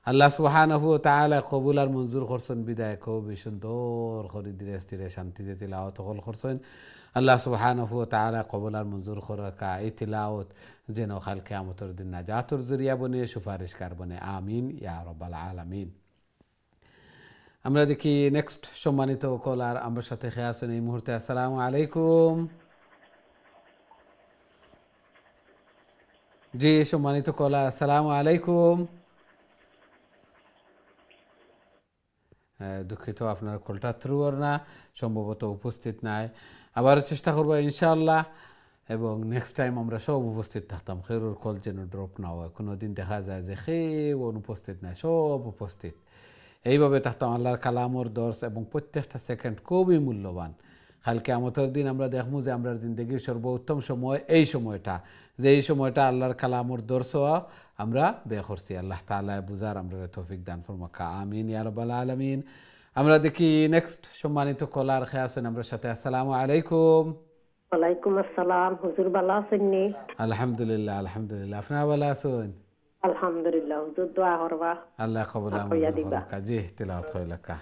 আল্লাহ সুবহানাহু ওয়া তাআলা কবুল আর মঞ্জুর করছেন বিদায় খুব সুন্দর করে ধীরে স্থিরে শান্তিতে তিলাওয়াত হল করছেন আল্লাহ সুবহানাহু ওয়া তাআলা কবুল আর মঞ্জুর করাকা এই তিলাওয়াত যেন কাল কিয়ামতের দিন নাজাতের জরিয়া বনে সুপারিশকার বনে আমিন ইয়া রাব্বাল আলামিন। আমরা দেখি নেক্সট সম্মানিত কলার আমার সাথে খেয়ে আছেন এই মুহূর্তে। আসসালামু আলাইকুম। জি সম্মানিত কলার, আসসালামু আলাইকুম। দুঃখিত আপনার কলটা থ্রু ওর না, সম্ভবত উপস্থিত নাই। আবার চেষ্টা করবো ইনশাআল্লাহ, এবং নেক্সট টাইম আমরা সব উপস্থিত থাকতাম। খেরুর কল যেন ড্রপ না হয়। কোনো দিন দেখা যায় যে কেউ অনুপস্থিত নাই, সব উপস্থিত। এইভাবে থাকতাম। আল্লাহর কালামর দর্শ এবং প্রত্যেকটা সেকেন্ড খুবই মূল্যবান। কালকে আমতের দিন আমরা দেখবো যে আমরা জিন্দগির সর্বোত্তম সময় এই সময়টা, যে এই সময়টা আল্লাহর কালামর দর্শ আমরা বে করছি। আল্লাহ তাআলা বুঝার আমরা তৌফিক দান ফরমাকা আমিন ইয়া রাব্বাল আলামিন। আমরা দেখি নেক্সট সম্মানিত কলার খেয়ে আছেন আমরা সাথে। আসসালামু আলাইকুম। ওয়ালাইকুম আসসালাম। হুজুর ভালো আছেন নি? আলহামদুলিল্লাহ আলহামদুলিল্লাহ। আপনারা ভালো আছেন? আলহামদুলিল্লাহ। হুজুর দোয়া করবা। আল্লাহ কবুল মঞ্জুর করুক। জি তিলাওয়াত কইলাকা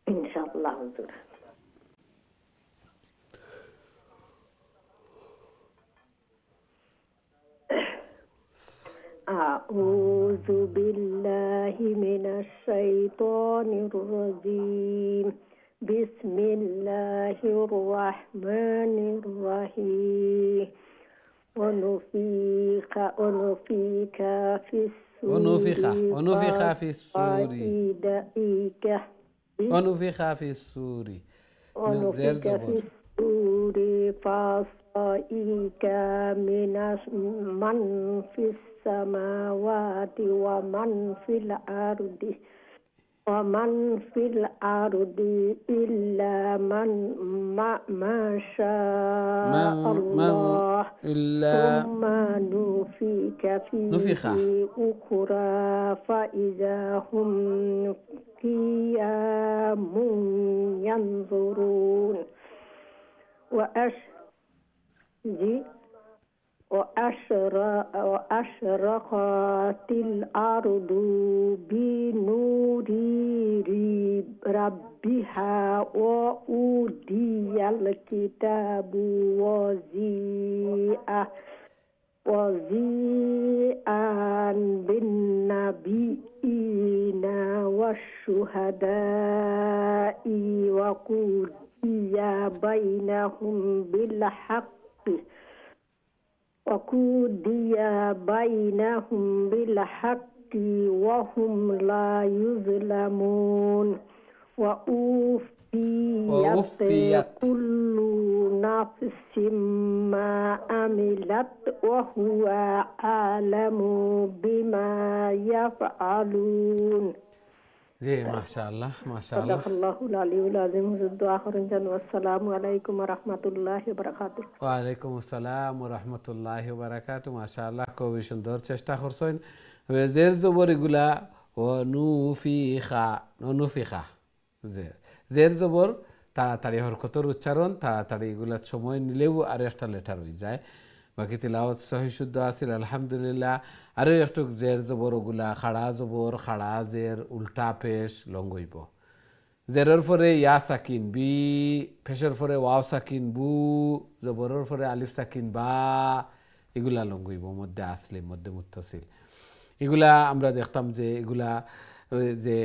ইনশাআল্লাহ হুজুর। أعوذ بالله من الشيطان الرجيم. بسم الله الرحمن الرحيم. ونفخ في السور ونفخ في السور ونفخ في السور فصائق من في السماوات ومن في الأرض إلا من ما شاء الله ثم نفخ فيه أخرى فإذا هم قيام ينظرون. وأشرقت الأرض بنور ربها وأوتي الكتاب وجيء بالنبيين والشهداء وقضي بينهم بالحق وهم لا يظلمون. وأوفيت كل نفس ما عملت وهو أعلم بما يفعلون. জি মাশাআল্লাহ মাশাআল্লাহ। সাদাকাল্লাহুল আলিয়্যুল আযীম। দোয়া করেন যেন। আসসালামু আলাইকুম ওয়া রাহমাতুল্লাহি ওয়া বারাকাতুহু। ওয়া আলাইকুম আসসালাম ওয়া রাহমাতুল্লাহি ওয়া বারাকাতুহু। মাশাআল্লাহ খুবই সুন্দর চেষ্টা করছেন। জের জবর এগুলা ও নুফিখা জের জবর তাড়াতাড়ি হরকতর উচ্চারণ তাড়াতাড়ি এগুলা সময় নিলেও আর একটা লেটার হয়ে যায়। বাকি তিলাওয়াত সহি শুদ্ধ আছিল আলহামদুলিল্লাহ। আরও একটু জের জবর ওগুলা খাড়া জবর খাড়া জের উল্টা পেশ লং হইব। জেরের পরে ইয়া সাকিন বি, ফেসের পরে ওয়াও সাকিন বু, জবরের পরে আলিফ সাকিন বা, এগুলা লং হইব। মধ্যে আসলে মধ্যে মুত্তাসিল এগুলা আমরা দেখতাম যে এগুলা যে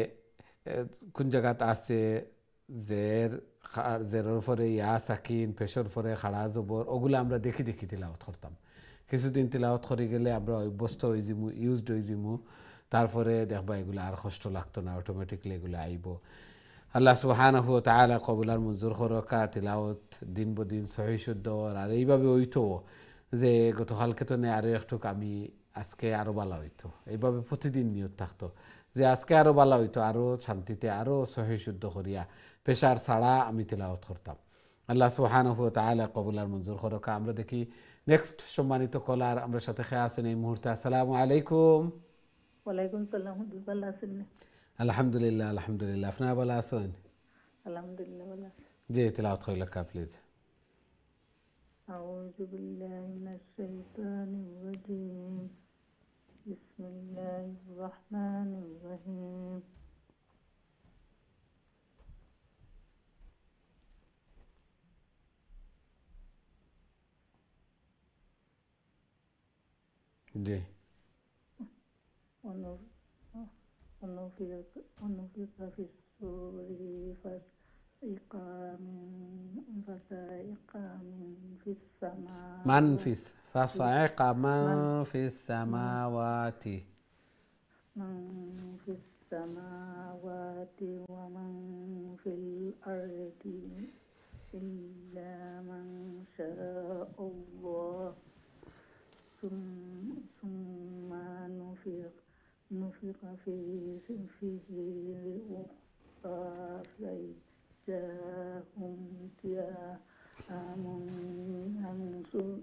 কোন জায়গাত আছে জেরের পরে ইয়া সাকিন পেশর পরে খাড়া জবর, ওগুলো আমরা দেখি দেখি তিলাওয়াত করতাম। কিছুদিন তিলাওয়াত করে গেলে আমরা অভ্যস্ত হয়ে যাবো, ইউজড হয়ে যাবো। তারপরে দেখবা এগুলো আর কষ্ট লাগতো না, অটোমেটিকলি এগুলো আইব। আল্লাহ সুবহানাহু ওয়া তাআলা কবুল আর মঞ্জুর করুক। তিলাওয়াত দিন বদিন সহি শুদ্ধ আর এইভাবে হইতো যে গতকালকে তো আরও একটু আমি আজকে আরও ভালো হইতো, এইভাবে প্রতিদিন নিয়ত থাকতো যে আজকে আরও ভালো হইতো, আরও শান্তিতে আরও সহি শুদ্ধ করিয়া পেশার ছাড়া আমি তিলাওয়াত করতাম। আল্লাহ সুবহানাহু ওয়া তাআলা কবুল আর মঞ্জুর করুক। আমরা দেখি নেক্সট সম্মানিত কলার আমরা সাথে খেয়ে আছেন এই মুহূর্তে। আসসালামু আলাইকুম। ওয়ালাইকুম সালাম। হুজুর ভালো আছেন? আলহামদুলিল্লাহ আলহামদুলিল্লাহ। আপনারা ভালো আছেন? আলহামদুলিল্লাহ ভালো আছি। জি তিলাওয়াত কইলাকা প্লিজ। আউযু বিল্লাহি মিনাশ শাইতানির রাজীম। بسم الله الرحمن الرحيم জি ونفخ في الصور فصعق من في السماوات منفس فصعق من في السماوات من في السماوات ومن في الأرض إلا من شاء الله ثم نفخ فيه أخرى فإذا هم قيام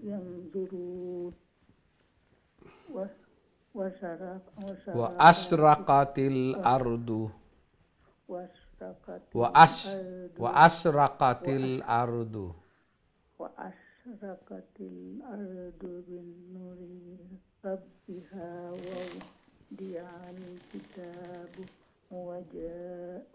ينظرون وأشرقت الأرض وأشرقت الأرض بنور ربها ووضع الكتاب وجاء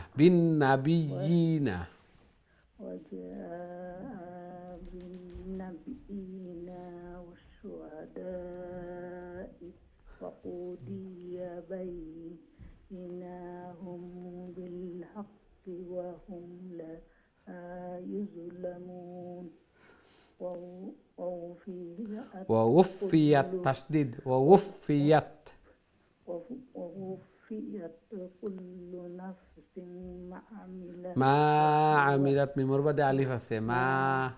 بالنبيين والشهداء وقضي بينهم بالحق وهم لا يظلمون ووفيت تشديد ووفيت كل نفس ما عملت من مربد ألف ما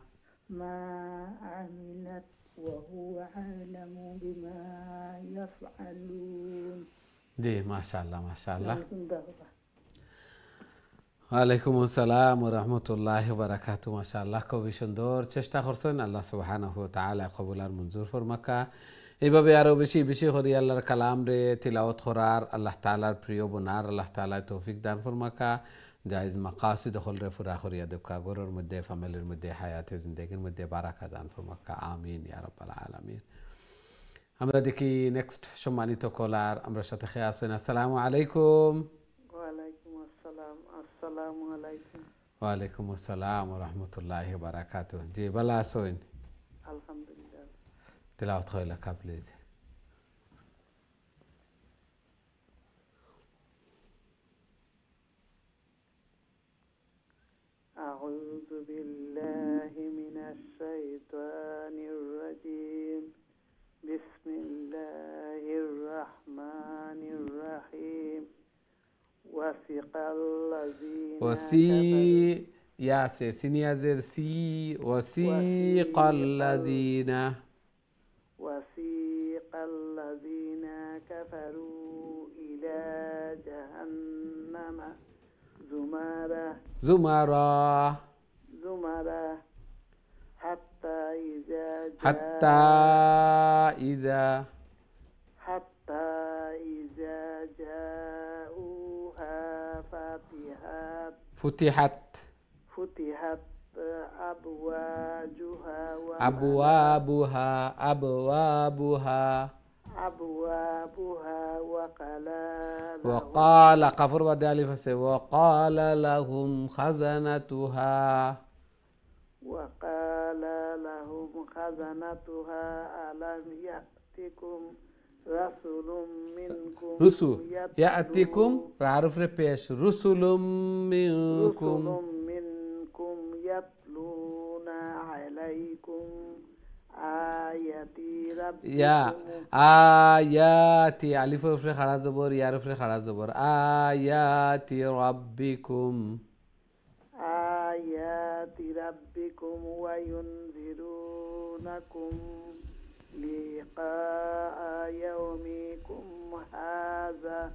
عملت وهو أعلم بما يفعلون জি মাশাআল্লাহ ওয়ালাইকুম আসসালাম ওয়া রাহমাতুল্লাহি ওয়া বারাকাতুহু মাশাআল্লাহ খুবই সুন্দর চেষ্টা করছেন আল্লাহ সুবহানাহু ওয়া তাআলা কবুল আর মঞ্জুর ফরমাকা এইভাবে আরো বেশি বেশি করে আল্লাহর কালাম রে তিলাওয়াত করার আল্লাহ তাআলার প্রিয় বনার আল্লাহ তাআলা তৌফিক দান ফরমাকা জায়েজ মাকাসিদ হল রে পুরা করিয়া দেবকা গরর মধ্যে ফ্যামিলির মধ্যে হায়াতে জিন্দেগির মধ্যে বারাকা দান ফরমাকা আমিন ইয়া রাব্বাল আলামিন আমরা দেখি নেক্সট সম্মানিত কলার আমরা সাথে খেয়ে আছেন আসসালামু আলাইকুম ওয়ালাইকুম আসসালাম ওয়া রাহমাতুল্লাহি ওয়া বারাকাতুহু জি ভালো আছেন আলহামদুলিল্লাহ তিলাওয়াত কইলা প্লিজ أعوذ بالله من الشيطان الرجيم بسم الله الرحمن الرحيم وثق الذين وسيق الذين كفروا إلى جهنم زمرا حتى إذا جاءوها فتحت أبوابها وقال كفر بدالف وقال لهم خزنتها ألم يأتكم رسل منكم يأتكم عارف ربيش رسل منكم يتلون عليكم آياتي ربكم يا آياتي ألف رفر خلاص زبور يا رفر خلاص زبور آيات ربكم وينذرونكم لقاء يومكم هذا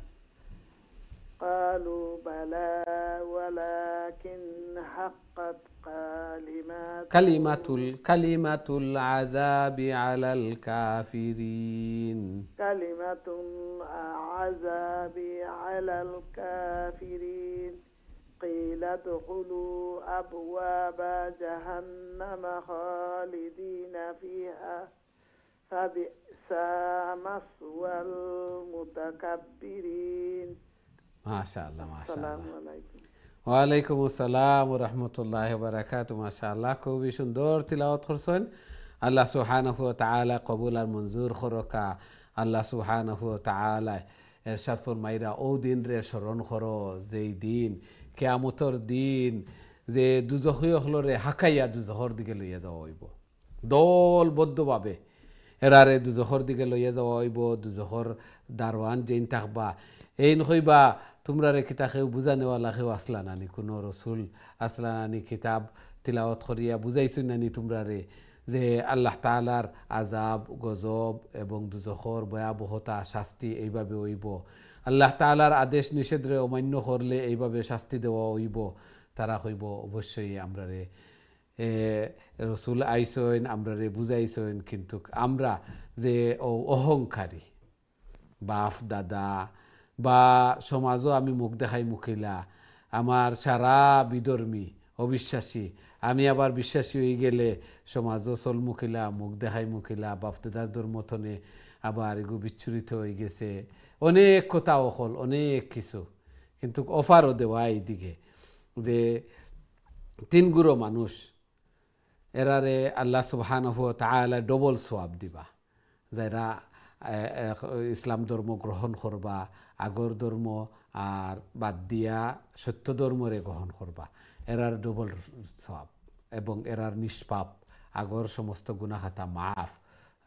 قالوا بلى ولكن حقت كلمة العذاب على الكافرين كلمة العذاب على الكافرين قيل ادخلوا أبواب جهنم خالدين فيها فبئس مثوى المتكبرين ما شاء الله ما شاء السلام الله عليكم ওয়ালাইকুম আসসালাম ওয়া রাহমাতুল্লাহি ওয়া বারাকাতুহু মাশাআল্লাহ খুবই সুন্দর তিলাওয়াত করছেন আল্লাহ সুবহানাহু ওয়া তাআলা কবুল আর মঞ্জুর করকা আল্লাহ সুবহানাহু ওয়া তাআলা ইরশাদ ফরমাইরা ও দিন রে স্মরণ করো যেই দিন কিয়ামতের দিন যে দুজখী হলরে হাকাইয়া দুজখর দিকে লইয়া যাওয়া হইব দলবদ্ধভাবে এরারে দুজখর দিকে লইয়া যাওয়া হইব দুজখর দারওয়ান যেইন থাকবা এই নকইবা তোমরা রে কিতা কেউ বুঝানেওয়ালা কেউ আসলা নানি কোনো রসুল আসলা নানি কিতাব তিলাওয়াত করিয়া বুঝাইছুন নানি তোমরা রে যে আল্লাহ তাআলার আজাব গজব এবং দুজখর ভয়াবহতা শাস্তি এইভাবে হইব আল্লাহ তাআলার আদেশ নিষেধরে অমান্য করলে এইভাবে শাস্তি দেওয়া হইব তারা কইব অবশ্যই আমরা রে রসুল আইসইন আমরা রে বুঝাইছইন কিন্তু আমরা যে অহংকারী বাপ দাদা বা সমাজও আমি মুখ দেখাই মুখিলা আমার সারা বিধর্মী অবিশ্বাসী আমি আবার বিশ্বাসী হয়ে গেলে সমাজও চল মুখিলা মুখ দেখাই মুখিলা বাপ দাদার ধর্মথনে আবার এগু বিচ্ছুরিত হয়ে গেছে অনেক কথা অকল অনেক কিছু কিন্তু অফারও দেওয়া এইদিকে যে তিনগুড়ো মানুষ এরারে আল্লাহ সুবহানাহু ওয়া তাআলা ডবল সওয়াব দিবা যারা ইসলাম ধর্ম গ্রহণ করবা আগর ধর্ম আর বাদ দিয়া সত্য ধর্মরে গ্রহণ করবা এরার ডবল সওয়াব এবং এরার নিষ্পাপ আগর সমস্ত গুনাহাতা মাফ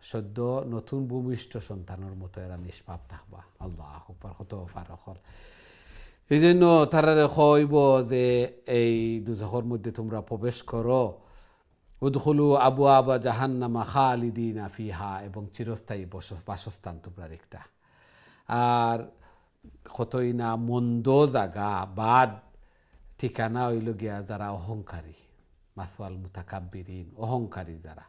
সদ্য নতুন ভূমিষ্ঠ সন্তানের মতো এরা নিষ্পাপ থাকবা আল্লাহু আকবার কত ফারখল এই জন্য তারারে কইব যে এই দুজখের মধ্যে তোমরা প্রবেশ করো উদখুলু আবওয়াবা জাহান্নামা খালিদিনা ফিহা এবং চিরস্থায়ী বাসস্থান তোমরা একটা আর কতই না মন্দ জায়গা বাদ ঠিকানা হইল গিয়া যারা অহংকারী মাসওয়াল মুতাকাব্বিরিন অহংকারী যারা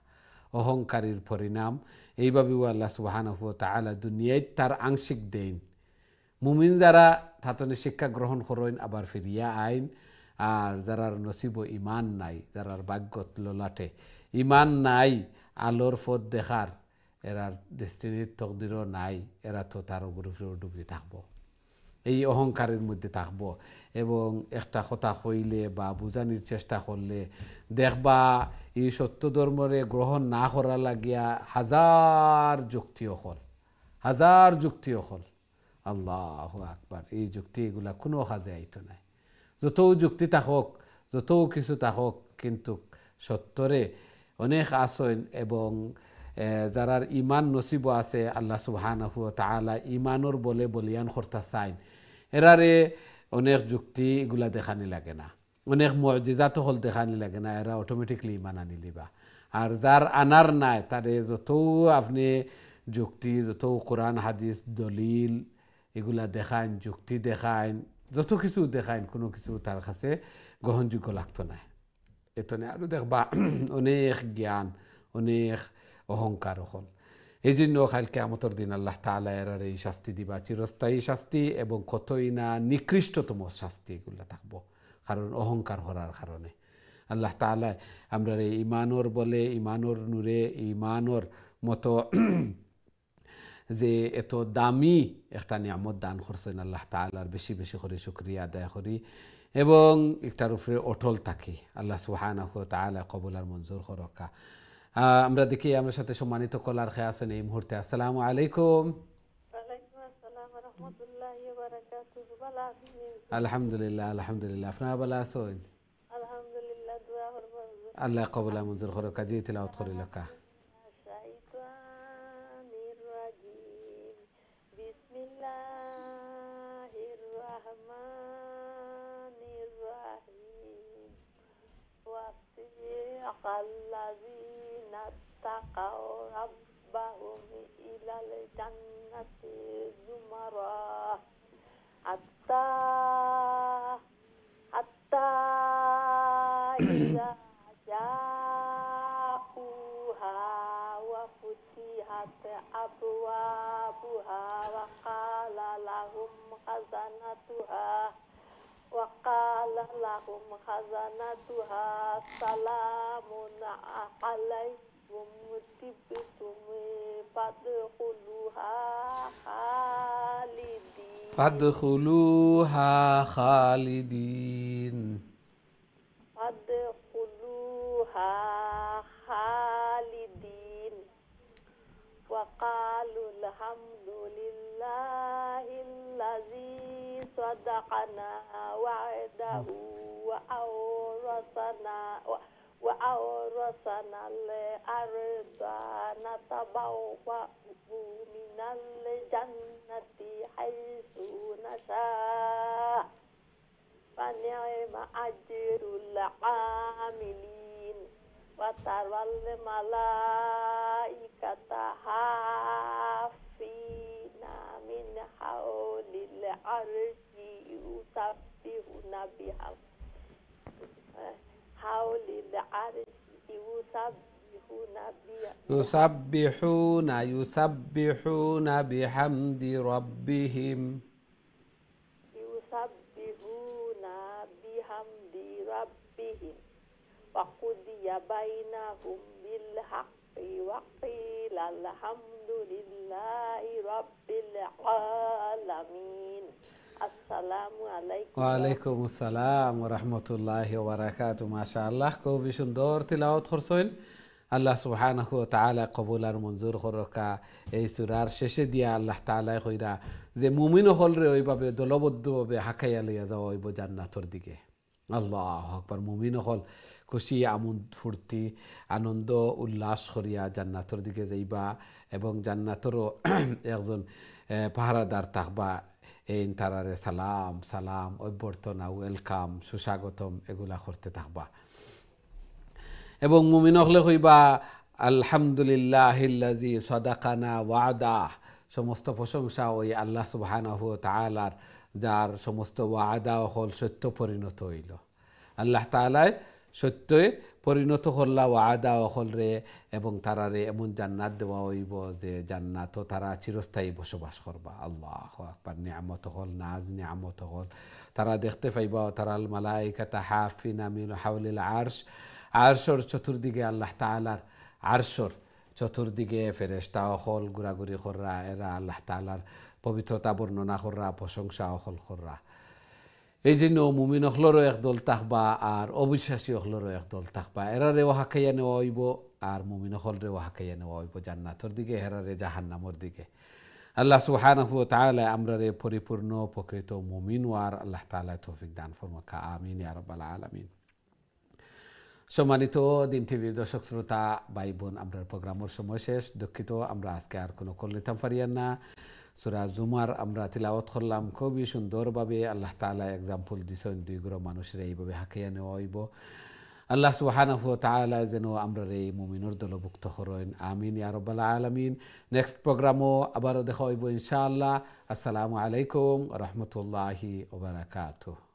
অহংকারীর পরিণাম এইভাবেও আল্লাহ সুবহানাহু ওয়া তাআলা দুনিয়ায় তার আংশিক দেন মুমিন যারা তাতনে শিক্ষা গ্রহণ করেন আবার ফিরিয়া আইন আর যারার নসিব ইমান নাই যারার ভাগ্যত ললাটে ইমান নাই আলোর পথ দেখার এরার ডেস্টিনির তকদিরও নাই এরা তো তার উপরে ডুবে থাকবো এই অহংকারের মধ্যে থাকবো এবং একটা কথা কইলে বা বুঝানির চেষ্টা করলে দেখবা এই সত্য ধর্মরে গ্রহণ না করা লাগিয়া হাজার যুক্তি হল আল্লাহু আকবার এই যুক্তি এগুলা কোনো কাজে আইতো নাই যত যুক্তি থাকক যত কিছু থাকক কিন্তু সত্যরে অনেক আসন এবং যারার ইমান নসিব আছে আল্লাহ সুবহানাহু ওয়া তাআলা ইমানর বলে বলিয়ান করতে চাইন এরারে অনেক যুক্তি এগুলা দেখানি লাগে না অনেক মুজিজাত হল দেখানি লাগে না এরা অটোমেটিকলি ইমান আনি লিবা আর যার আনার নাই তারে যত আপনি যুক্তি যত কোরআন হাদিস দলিল এগুলা দেখান যুক্তি দেখান যত কিছু দেখান কোনো কিছু তার কাছে গ্রহণযোগ্য লাগতো না এতনে আরও দেখবা অনেক জ্ঞান অনেক অহংকার হল এই জন্য কাল কিয়ামতের দিন আল্লাহ তাআলা এর এই শাস্তি দিবা চিরস্থায়ী শাস্তি এবং কতই না নিকৃষ্টতম শাস্তি এগুলো থাকবো কারণ অহংকার করার কারণে আল্লাহ তাআলা আমরা এই ইমানর বলে ইমানর নূরে ইমানর মতো যে এত দামি একটা নিয়ামত দান করছেন আল্লাহ তাআলার বেশি বেশি করে শুকরিয়া আদায় করি এবং একটার উপরে অটল থাকি আল্লাহ সুবহানাহু ওয়া তাআলা কবুল আর মঞ্জুর করকা আমরা দেখি আমার সাথে সম্মানিত কলার খেয়ে আছেন এই মুহূর্তে আসসালামু আলাইকুম আলহামদুলিল্লাহ আপনারা ভালো আছেন আল্লাহ কবুল আর মঞ্জুর করকা জি তিলাওয়াত করিলকা الذين اتقوا ربهم إلى الجنة زمرا حتى إذا جاءوها وفتحت أبوابها وقال لهم خزنتها سلام عليكم طبتم فادخلوها خالدين وقالوا الحمد لله الذي صدقنا وعده وأورثنا الأرض نتبوأ من الجنة حيث نشاء فنعم أجر العاملين وترى الملائكة حافين من حول العرش يسبحون بحمد ربهم وقضي بينهم بالحق وقيل الحمد لله رب العالمين السلام عليكم ওয়ালাইকুম আসসালাম ওয়া রাহমাতুল্লাহি ওয়া বারাকাতুহু মাশাআল্লাহ খুবই সুন্দর তিলাওয়াত করছেন আল্লাহ সুবহানাহু ওয়া তাআলা কবুল আর মঞ্জুর করকা এই সূরার শেষে দিয়া আল্লাহ তাআলা কইরা যে মুমিন হলরে ওইভাবে দলবদ্ধভাবে হাকাইয়া লইয়া যাওয়া হইব জান্নাতের দিকে আল্লাহু আকবার মুমিন হল খুশি আমোদ ফুর্তি আনন্দ উল্লাস করিয়া জান্নাতের দিকে যাইবা এবং জান্নাতেরও একজন পাহারাদার থাকবা এই তারারে সালাম সালাম অভ্যর্থনা ওয়েলকাম সুস্বাগতম এগুলা করতে থাকবা এবং মুমিন হলে কইবা আলহামদুলিল্লাহিল্লাযী সাদাকানা ওয়াদা সমস্ত প্রশংসা ওই আল্লাহ সুবহানাহু ওয়া তাআলার যার সমস্ত ওয়াদা হল সত্য পরিণত হইল আল্লাহ তাআলা সত্যে পরিণত হল্লা ওয়াদা হল রে এবং তারারে এমন জান্নাত দেওয়া হইব যে জান্নাত তারা চিরস্থায়ী বসবাস করবা আল্লাহু আকবার নিয়ামত হল নাজ নিয়ামত হল তারা দেখতে পাইবা তারাল মালাইকাতা হাফিনা মিন হাওলিল আরশর চতুর্দিকে আল্লাহ তাআলার আরশর চতুর্দিকে ফেরেশতা হল ঘোরাঘুরি কররা এরা আল্লাহ তাআলার পবিত্রতা বর্ণনা কররা প্রশংসা হল কররা এই জন্য মুমিন হলরও একদল থাকবা আর অবিশ্বাসী হলরও একদল থাকবা এরারেও হাকাইয়া নেওয়া হইব আর মুমিন হলরেও হাকাইয়া নেওয়া হইব জান্নাতের দিকে এরারে জাহান্নামের দিকে আল্লাহ সুবহানাহু ওয়া তাআলা আমরারে পরিপূর্ণ প্রকৃত মুমিন ওয়ার আল্লাহ তাআলা তৌফিক দান ফরমাক আমিন ইয়া রাব্বাল আলামিন সম্মানিত দিন টিভির দর্শক শ্রোতা ভাই বোন আমরা প্রোগ্রামের সময় শেষ দুঃখিত আমরা আজকে আর কোনো কল নিতাম পারিয়ান না সূরা জুমার আমরা তিলাওয়াত করলাম খুবই সুন্দরভাবে আল্লাহ তাআলা এক্সাম্পল দিছেন দুই গ্রহ মানুষের এইভাবে হাকিয়া নেওয়া হইব আল্লাহ সুবহানাহু ওয়া তাআলা যেন আমরা এই মুমিনের দলভুক্ত করেন আমিন ইয়া রাব্বাল আলামিন নেক্সট প্রোগ্রামও আবারও দেখা হইব ইনশাআল্লাহ আসসালামু আলাইকুম ওয়া রাহমাতুল্লাহি ওয়া বারাকাতুহু